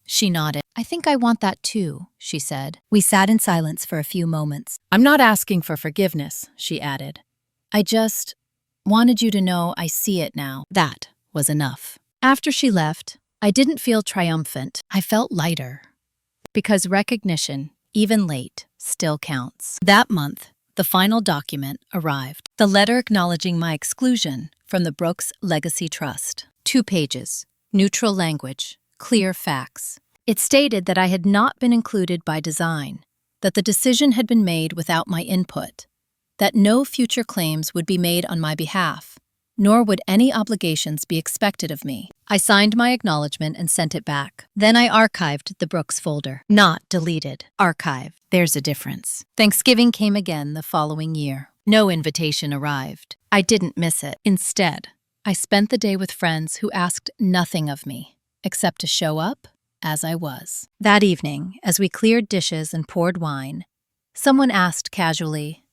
She nodded. I think I want that too, she said. We sat in silence for a few moments. I'm not asking for forgiveness, she added. I just wanted you to know I see it now. That was enough. After she left, I didn't feel triumphant. I felt lighter. Because recognition, even late, still counts. That month, the final document arrived. The letter acknowledging my exclusion from the Brooks Legacy Trust. 2 pages, neutral language, clear facts. It stated that I had not been included by design, that the decision had been made without my input, that no future claims would be made on my behalf, nor would any obligations be expected of me. I signed my acknowledgement and sent it back. Then I archived the Brooks folder. Not deleted. Archived. There's a difference. Thanksgiving came again the following year. No invitation arrived. I didn't miss it. Instead, I spent the day with friends who asked nothing of me, except to show up as I was. That evening, as we cleared dishes and poured wine, someone asked casually,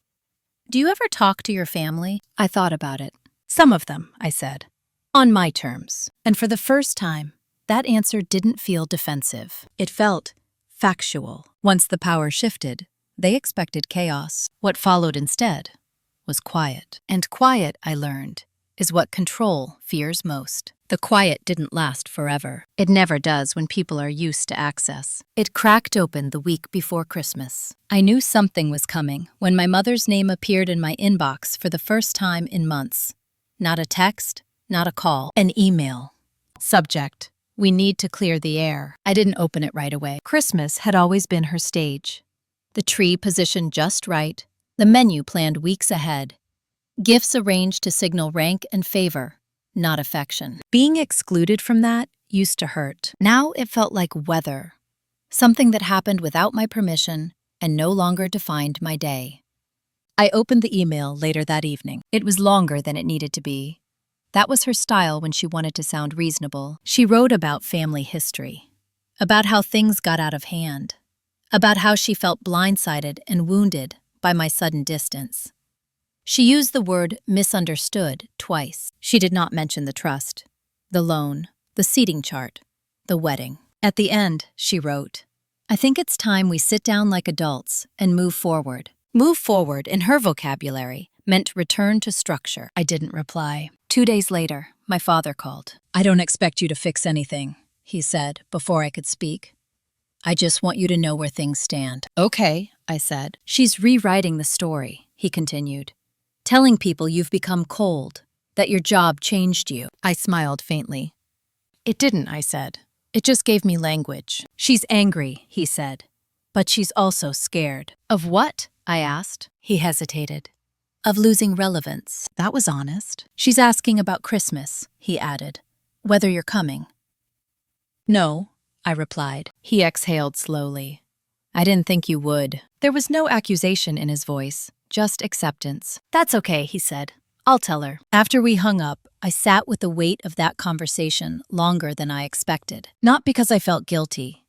"Do you ever talk to your family?" I thought about it. Some of them, I said. On my terms. And for the first time, that answer didn't feel defensive. It felt factual. Once the power shifted, they expected chaos. What followed instead was quiet. And quiet, I learned, is what control fears most. The quiet didn't last forever. It never does when people are used to access. It cracked open the week before Christmas. I knew something was coming when my mother's name appeared in my inbox for the first time in months. Not a text, not a call, an email. Subject: we need to clear the air. I didn't open it right away. Christmas had always been her stage. The tree positioned just right, the menu planned weeks ahead. Gifts arranged to signal rank and favor, not affection. Being excluded from that used to hurt. Now it felt like weather, something that happened without my permission and no longer defined my day. I opened the email later that evening. It was longer than it needed to be. That was her style when she wanted to sound reasonable. She wrote about family history, about how things got out of hand, about how she felt blindsided and wounded by my sudden distance. She used the word misunderstood twice. She did not mention the trust, the loan, the seating chart, the wedding. At the end, she wrote, "I think it's time we sit down like adults and move forward." Move forward, in her vocabulary, meant return to structure. I didn't reply. 2 days later, my father called. "I don't expect you to fix anything," he said before I could speak. "I just want you to know where things stand." "Okay," I said. "She's rewriting the story," he continued. "Telling people you've become cold, that your job changed you." I smiled faintly. "It didn't," I said. "It just gave me language." "She's angry," he said. "But she's also scared." "Of what?" I asked. He hesitated. "Of losing relevance." That was honest. "She's asking about Christmas," he added. "Whether you're coming." "No," I replied. He exhaled slowly. "I didn't think you would." There was no accusation in his voice, just acceptance. "That's okay," he said. "I'll tell her." After we hung up, I sat with the weight of that conversation longer than I expected. Not because I felt guilty,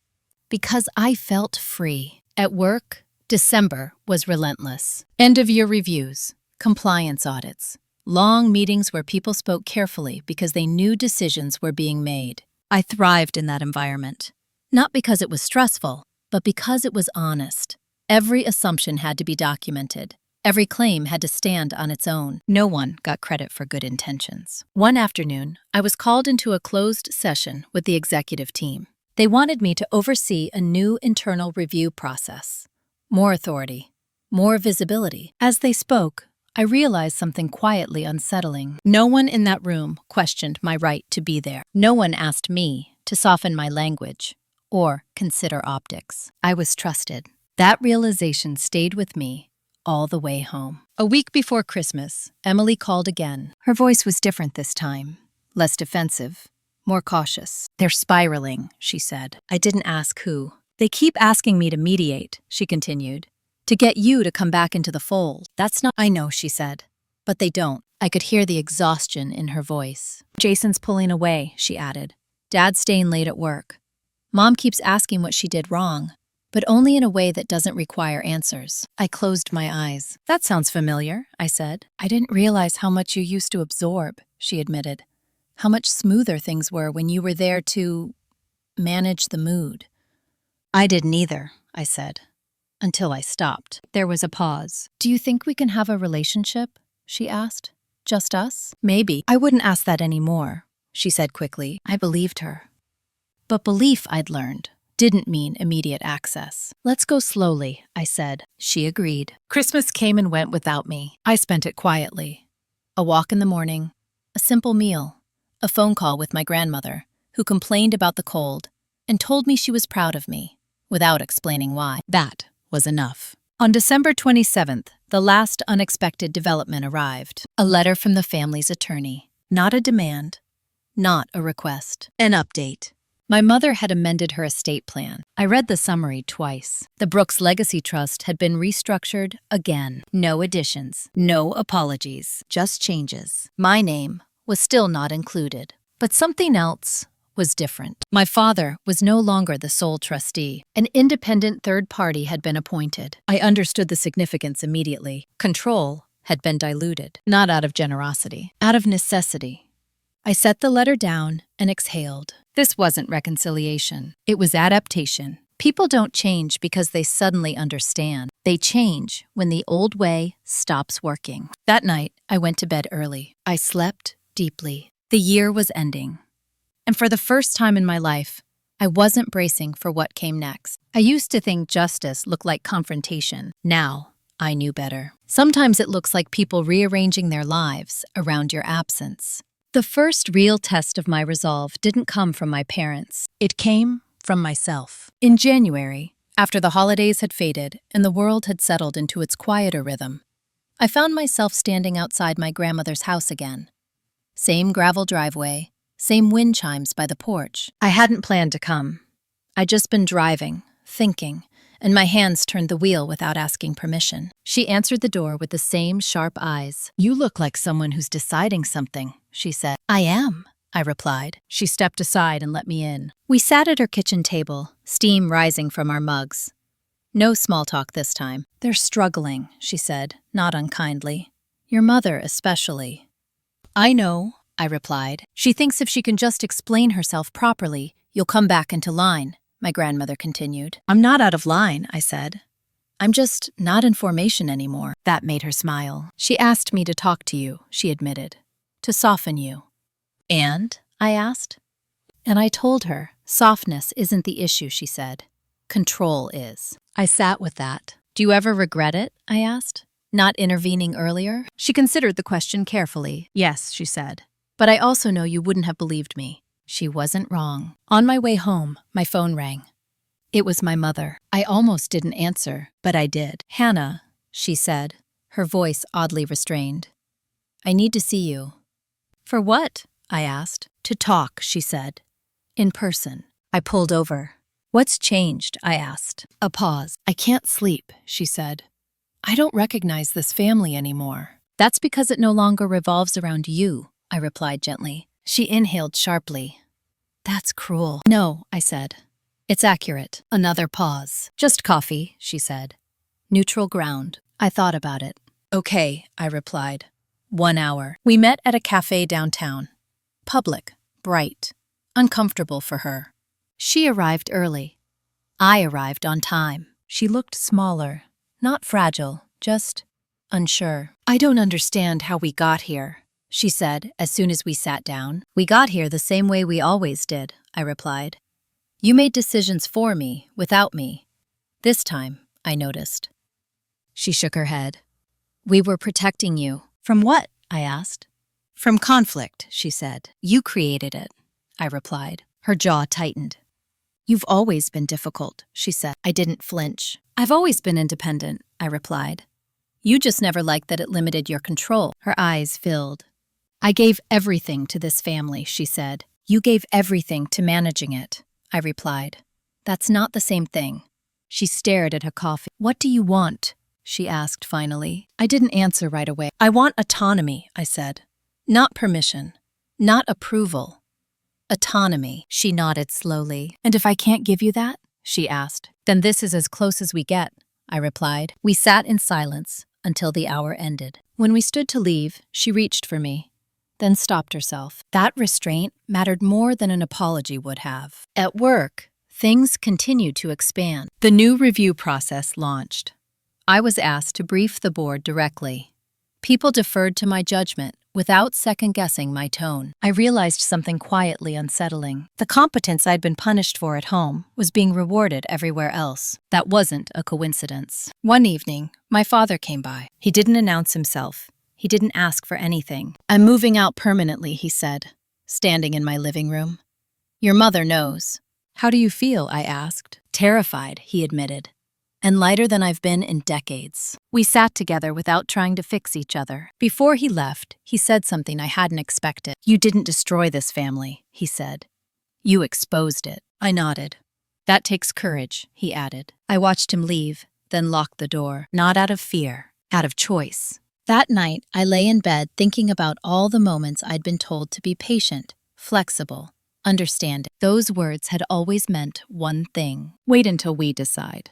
because I felt free. At work, December was relentless. End-of-year reviews, compliance audits, long meetings where people spoke carefully because they knew decisions were being made. I thrived in that environment. Not because it was stressful, but because it was honest. Every assumption had to be documented. Every claim had to stand on its own. No one got credit for good intentions. One afternoon, I was called into a closed session with the executive team. They wanted me to oversee a new internal review process. More authority, more visibility. As they spoke, I realized something quietly unsettling. No one in that room questioned my right to be there. No one asked me to soften my language or consider optics. I was trusted. That realization stayed with me all the way home. A week before Christmas, Emily called again. Her voice was different this time, less defensive, more cautious. "They're spiraling," she said. I didn't ask who. "They keep asking me to mediate," she continued, "to get you to come back into the fold." "That's not—" "I know," she said, "but they don't." I could hear the exhaustion in her voice. "Jason's pulling away," she added. "Dad's staying late at work. Mom keeps asking what she did wrong, but only in a way that doesn't require answers." I closed my eyes. "That sounds familiar," I said. "I didn't realize how much you used to absorb," she admitted. "How much smoother things were when you were there to manage the mood." "I didn't either," I said, until I stopped. There was a pause. "Do you think we can have a relationship?" she asked. "Just us?" "Maybe." "I wouldn't ask that anymore," she said quickly. I believed her. But belief, I'd learned, didn't mean immediate access. "Let's go slowly," I said. She agreed. Christmas came and went without me. I spent it quietly. A walk in the morning, a simple meal, a phone call with my grandmother, who complained about the cold and told me she was proud of me, without explaining why. That was enough. On December 27th, the last unexpected development arrived. A letter from the family's attorney. Not a demand, not a request. An update. My mother had amended her estate plan. I read the summary twice. The Brooks Legacy Trust had been restructured again. No additions, no apologies, just changes. My name was still not included. But something else was different. My father was no longer the sole trustee. An independent third party had been appointed. I understood the significance immediately. Control had been diluted, not out of generosity, out of necessity. I set the letter down and exhaled. This wasn't reconciliation. It was adaptation. People don't change because they suddenly understand. They change when the old way stops working. That night, I went to bed early. I slept deeply. The year was ending. And for the first time in my life, I wasn't bracing for what came next. I used to think justice looked like confrontation. Now, I knew better. Sometimes it looks like people rearranging their lives around your absence. The first real test of my resolve didn't come from my parents. It came from myself. In January, after the holidays had faded and the world had settled into its quieter rhythm, I found myself standing outside my grandmother's house again. Same gravel driveway, same wind chimes by the porch. I hadn't planned to come. I'd just been driving, thinking, and my hands turned the wheel without asking permission. She answered the door with the same sharp eyes. "You look like someone who's deciding something," she said. "I am," I replied. She stepped aside and let me in. We sat at her kitchen table, steam rising from our mugs. No small talk this time. "They're struggling," she said, not unkindly. "Your mother especially." "I know," I replied. "She thinks if she can just explain herself properly, you'll come back into line," my grandmother continued. "I'm not out of line," I said. "I'm just not in formation anymore." That made her smile. "She asked me to talk to you," she admitted, "to soften you." "And?" I asked. And I told her, softness isn't the issue, she said. Control is. I sat with that. "Do you ever regret it?" I asked. "Not intervening earlier?" She considered the question carefully. "Yes," she said. "But I also know you wouldn't have believed me." She wasn't wrong. On my way home, my phone rang. It was my mother. I almost didn't answer, but I did. "Hannah," she said, her voice oddly restrained. "I need to see you." "For what?" I asked. "To talk," she said. "In person." I pulled over. "What's changed?" I asked. A pause. "I can't sleep," she said. "I don't recognize this family anymore." "That's because it no longer revolves around you," I replied gently. She inhaled sharply. "That's cruel." "No," I said. "It's accurate." Another pause. "Just coffee," she said. "Neutral ground." I thought about it. "Okay," I replied. 1 hour. We met at a cafe downtown. Public, bright, uncomfortable for her. She arrived early. I arrived on time. She looked smaller, not fragile, just unsure. "I don't understand how we got here," she said as soon as we sat down. "We got here the same way we always did," I replied. "You made decisions for me, without me. This time, I noticed." She shook her head. "We were protecting you." "From what?" I asked. "From conflict," she said. "You created it," I replied. Her jaw tightened. "You've always been difficult," she said. I didn't flinch. I've always been independent, I replied. You just never liked that it limited your control. Her eyes filled. I gave everything to this family, she said. You gave everything to managing it, I replied. That's not the same thing. She stared at her coffee. What do you want? She asked finally. I didn't answer right away. I want autonomy, I said. Not permission. Not approval. Autonomy, she nodded slowly. And if I can't give you that? She asked. Then this is as close as we get, I replied. We sat in silence until the hour ended. When we stood to leave, she reached for me, then stopped herself. That restraint mattered more than an apology would have. At work, things continued to expand. The new review process launched. I was asked to brief the board directly. People deferred to my judgment without second-guessing my tone. I realized something quietly unsettling. The competence I'd been punished for at home was being rewarded everywhere else. That wasn't a coincidence. One evening, my father came by. He didn't announce himself. He didn't ask for anything. I'm moving out permanently, he said, standing in my living room. Your mother knows. How do you feel? I asked. Terrified, he admitted. And lighter than I've been in decades. We sat together without trying to fix each other. Before he left, he said something I hadn't expected. You didn't destroy this family, he said. You exposed it. I nodded. That takes courage, he added. I watched him leave, then locked the door, not out of fear, out of choice. That night, I lay in bed thinking about all the moments I'd been told to be patient, flexible, understanding. Those words had always meant one thing. Wait until we decide.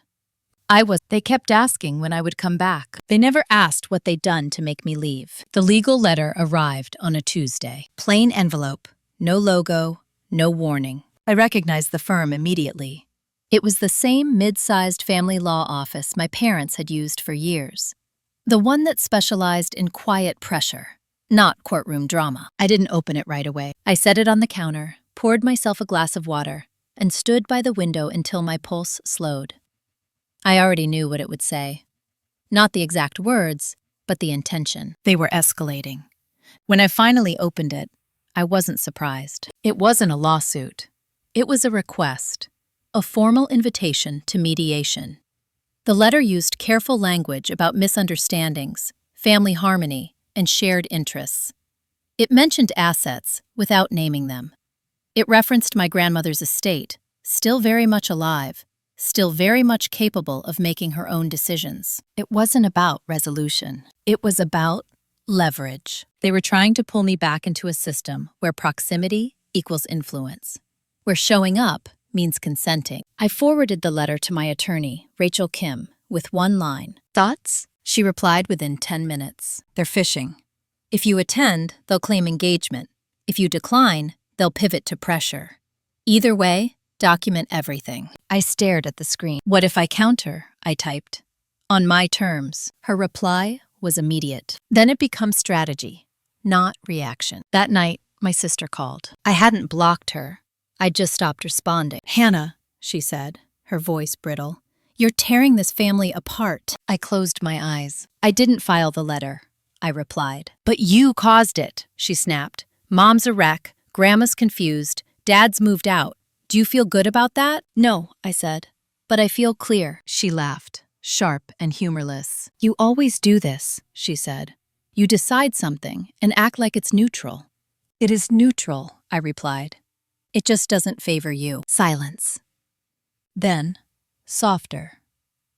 They kept asking when I would come back. They never asked what they'd done to make me leave. The legal letter arrived on a Tuesday. Plain envelope, no logo, no warning. I recognized the firm immediately. It was the same mid-sized family law office my parents had used for years. The one that specialized in quiet pressure, not courtroom drama. I didn't open it right away. I set it on the counter, poured myself a glass of water, and stood by the window until my pulse slowed. I already knew what it would say. Not the exact words, but the intention. They were escalating. When I finally opened it, I wasn't surprised. It wasn't a lawsuit. It was a request, a formal invitation to mediation. The letter used careful language about misunderstandings, family harmony, and shared interests. It mentioned assets without naming them. It referenced my grandmother's estate, still very much alive, still very much capable of making her own decisions. It wasn't about resolution. It was about leverage. They were trying to pull me back into a system where proximity equals influence, where showing up means consenting. I forwarded the letter to my attorney, Rachel Kim, with one line. Thoughts? She replied within 10 minutes. They're fishing. If you attend, they'll claim engagement. If you decline, they'll pivot to pressure. Either way, document everything. I stared at the screen. What if I counter? I typed. On my terms. Her reply was immediate. Then it becomes strategy, not reaction. That night, my sister called. I hadn't blocked her. I'd just stopped responding. Hannah, she said, her voice brittle. You're tearing this family apart. I closed my eyes. I didn't file the letter, I replied. But you caused it, she snapped. Mom's a wreck, Grandma's confused, Dad's moved out. Do you feel good about that? No, I said. But I feel clear. She laughed, sharp and humorless. You always do this, she said. You decide something and act like it's neutral. It is neutral, I replied. It just doesn't favor you. Silence. Then, softer,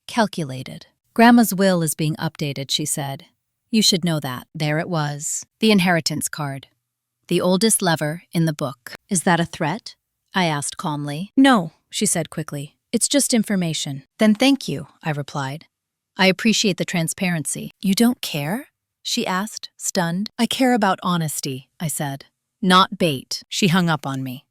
calculated. Grandma's will is being updated, she said. You should know that. There it was. The inheritance card. The oldest lever in the book. Is that a threat? I asked calmly. No, she said quickly. It's just information. Then thank you, I replied. I appreciate the transparency. You don't care? She asked, stunned. I care about honesty, I said. Not bait. She hung up on me.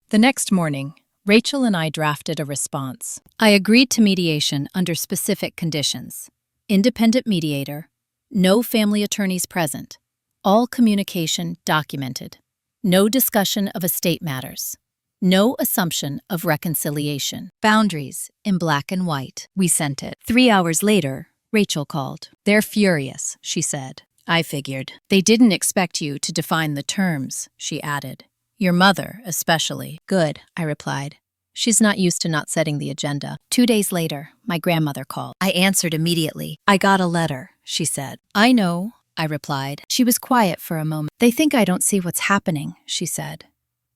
The next morning, Rachel and I drafted a response. I agreed to mediation under specific conditions. Independent mediator, no family attorneys present, all communication documented, no discussion of estate matters. No assumption of reconciliation. Boundaries in black and white. We sent it. 3 hours later, Rachel called. They're furious, she said. I figured. They didn't expect you to define the terms, she added. Your mother, especially. Good, I replied. She's not used to not setting the agenda. 2 days later, my grandmother called. I answered immediately. I got a letter, she said. I know, I replied. She was quiet for a moment. They think I don't see what's happening, she said.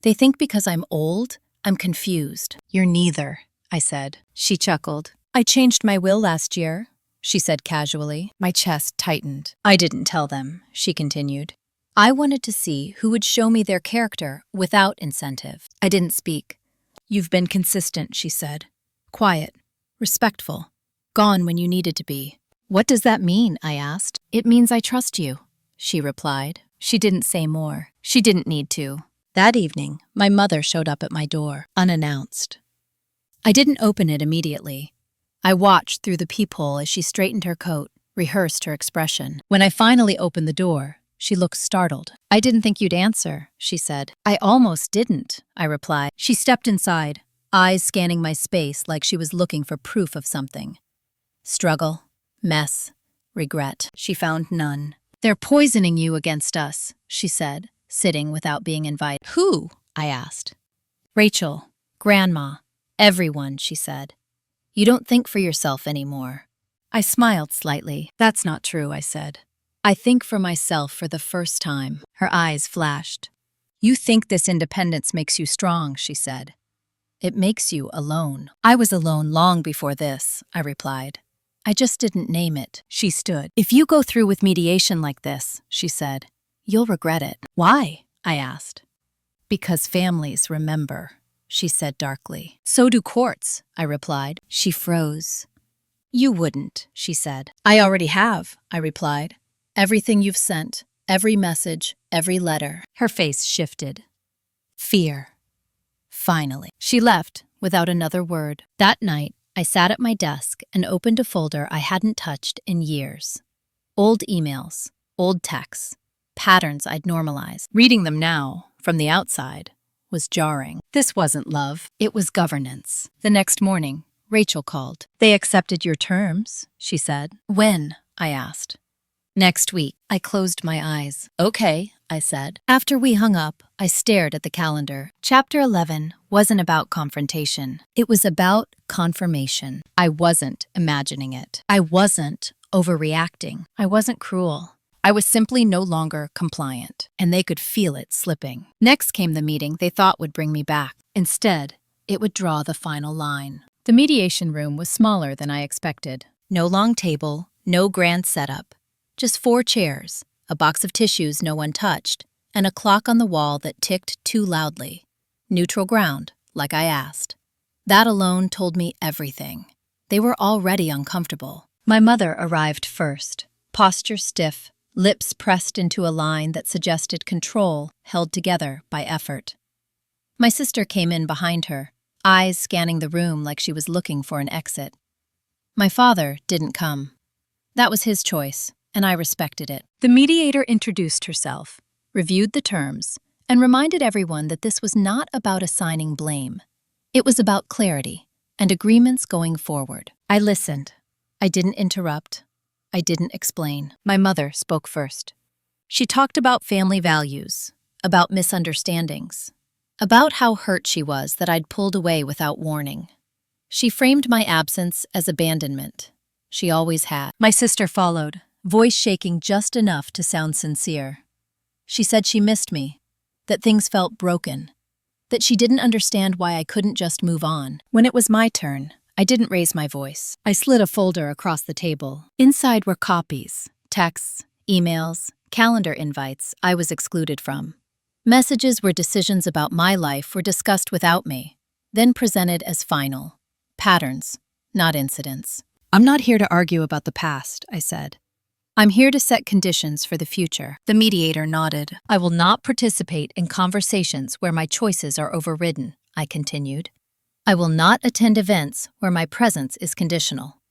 They think because I'm old, I'm confused. You're neither, I said. She chuckled. I changed my will last year, she said casually. My chest tightened. I didn't tell them, she continued. I wanted to see who would show me their character without incentive. I didn't speak. You've been consistent, she said. Quiet, respectful, gone when you needed to be. What does that mean? I asked. It means I trust you, she replied. She didn't say more. She didn't need to. That evening, my mother showed up at my door, unannounced. I didn't open it immediately. I watched through the peephole as she straightened her coat, rehearsed her expression. When I finally opened the door, she looked startled. I didn't think you'd answer, she said. I almost didn't, I replied. She stepped inside, eyes scanning my space like she was looking for proof of something. Struggle, mess, regret. She found none. They're poisoning you against us, she said, sitting without being invited. Who? I asked. Rachel, Grandma, everyone, she said. You don't think for yourself anymore. I smiled slightly. That's not true, I said. I think for myself for the first time. Her eyes flashed. You think this independence makes you strong, she said. It makes you alone. I was alone long before this, I replied. I just didn't name it. She stood. If you go through with mediation like this, she said, you'll regret it. Why? I asked. Because families remember, she said darkly. So do courts, I replied. She froze. You wouldn't, she said. I already have, I replied. Everything you've sent, every message, every letter. Her face shifted. Fear. Finally. She left without another word. That night, I sat at my desk and opened a folder I hadn't touched in years. Old emails, old texts, patterns I'd normalized. Reading them now, from the outside, was jarring. This wasn't love, it was governance. The next morning, Rachel called. They accepted your terms, she said. When? I asked. Next week. I closed my eyes. Okay, I said. After we hung up, I stared at the calendar. Chapter 11 wasn't about confrontation. It was about confirmation. I wasn't imagining it. I wasn't overreacting. I wasn't cruel. I was simply no longer compliant, and they could feel it slipping. Next came the meeting they thought would bring me back. Instead, it would draw the final line. The mediation room was smaller than I expected. No long table, no grand setup. Just 4 chairs, a box of tissues no one touched, and a clock on the wall that ticked too loudly. Neutral ground, like I asked. That alone told me everything. They were already uncomfortable. My mother arrived first, posture stiff, lips pressed into a line that suggested control held together by effort. My sister came in behind her, eyes scanning the room like she was looking for an exit. My father didn't come. That was his choice, and I respected it. The mediator introduced herself, reviewed the terms, and reminded everyone that this was not about assigning blame. It was about clarity and agreements going forward. I listened. I didn't interrupt. I didn't explain. My mother spoke first. She talked about family values, about misunderstandings, about how hurt she was that I'd pulled away without warning. She framed my absence as abandonment. She always had. My sister followed, voice shaking just enough to sound sincere. She said she missed me, that things felt broken, that she didn't understand why I couldn't just move on. When it was my turn, I didn't raise my voice. I slid a folder across the table. Inside were copies, texts, emails, calendar invites I was excluded from. Messages where decisions about my life were discussed without me, then presented as final. Patterns, not incidents. I'm not here to argue about the past, I said. I'm here to set conditions for the future. The mediator nodded. I will not participate in conversations where my choices are overridden, I continued. I will not attend events where my presence is conditional.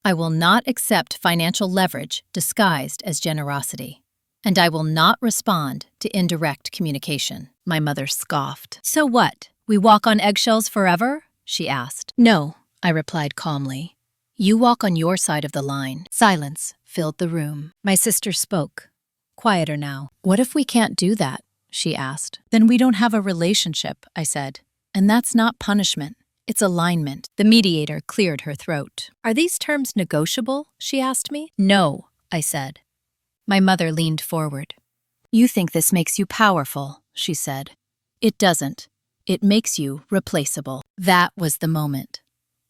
I will not accept financial leverage disguised as generosity. And I will not respond to indirect communication. My mother scoffed. So what? We walk on eggshells forever? She asked. No, I replied calmly. You walk on your side of the line. Silence filled the room. My sister spoke, quieter now. What if we can't do that? She asked. Then we don't have a relationship, I said. And that's not punishment. It's alignment. The mediator cleared her throat. Are these terms negotiable? She asked me. No, I said. My mother leaned forward. You think this makes you powerful, she said. It doesn't. It makes you replaceable. That was the moment.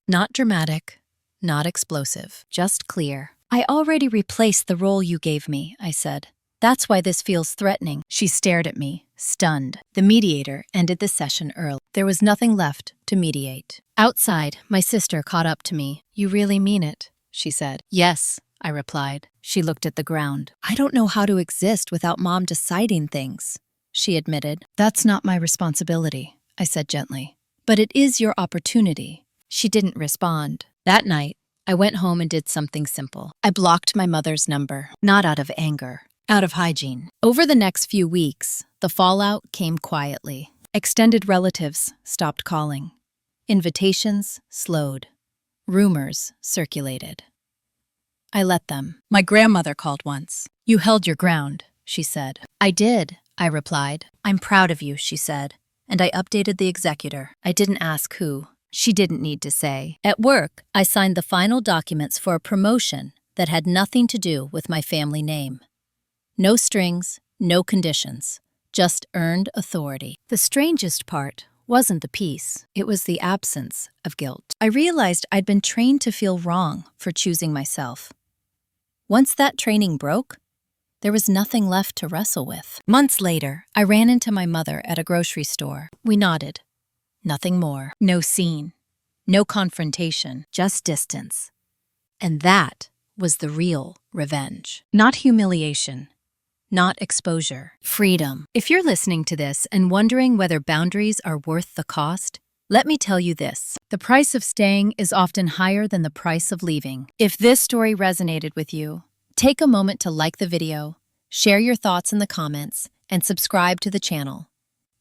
Not dramatic, not explosive, just clear. I already replaced the role you gave me, I said. That's why this feels threatening. She stared at me, stunned. The mediator ended the session early. There was nothing left to mediate. Outside, my sister caught up to me. You really mean it, she said. Yes, I replied. She looked at the ground. I don't know how to exist without Mom deciding things, she admitted. That's not my responsibility, I said gently. But it is your opportunity. She didn't respond. That night, I went home and did something simple. I blocked my mother's number, not out of anger, out of hygiene. Over the next few weeks, the fallout came quietly. Extended relatives stopped calling. Invitations slowed. Rumors circulated. I let them. My grandmother called once. You held your ground, she said. I did, I replied. I'm proud of you, she said. And I updated the executor. I didn't ask who. She didn't need to say. At work, I signed the final documents for a promotion that had nothing to do with my family name. No strings, no conditions, just earned authority. The strangest part wasn't the peace, it was the absence of guilt. I realized I'd been trained to feel wrong for choosing myself. Once that training broke, there was nothing left to wrestle with. Months later, I ran into my mother at a grocery store. We nodded. Nothing more. No scene. No confrontation. Just distance. And that was the real revenge. Not humiliation. Not exposure. Freedom. If you're listening to this and wondering whether boundaries are worth the cost, let me tell you this. The price of staying is often higher than the price of leaving. If this story resonated with you, take a moment to like the video, share your thoughts in the comments, and subscribe to the channel.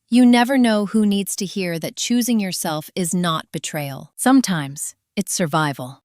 You never know who needs to hear that choosing yourself is not betrayal. Sometimes it's survival.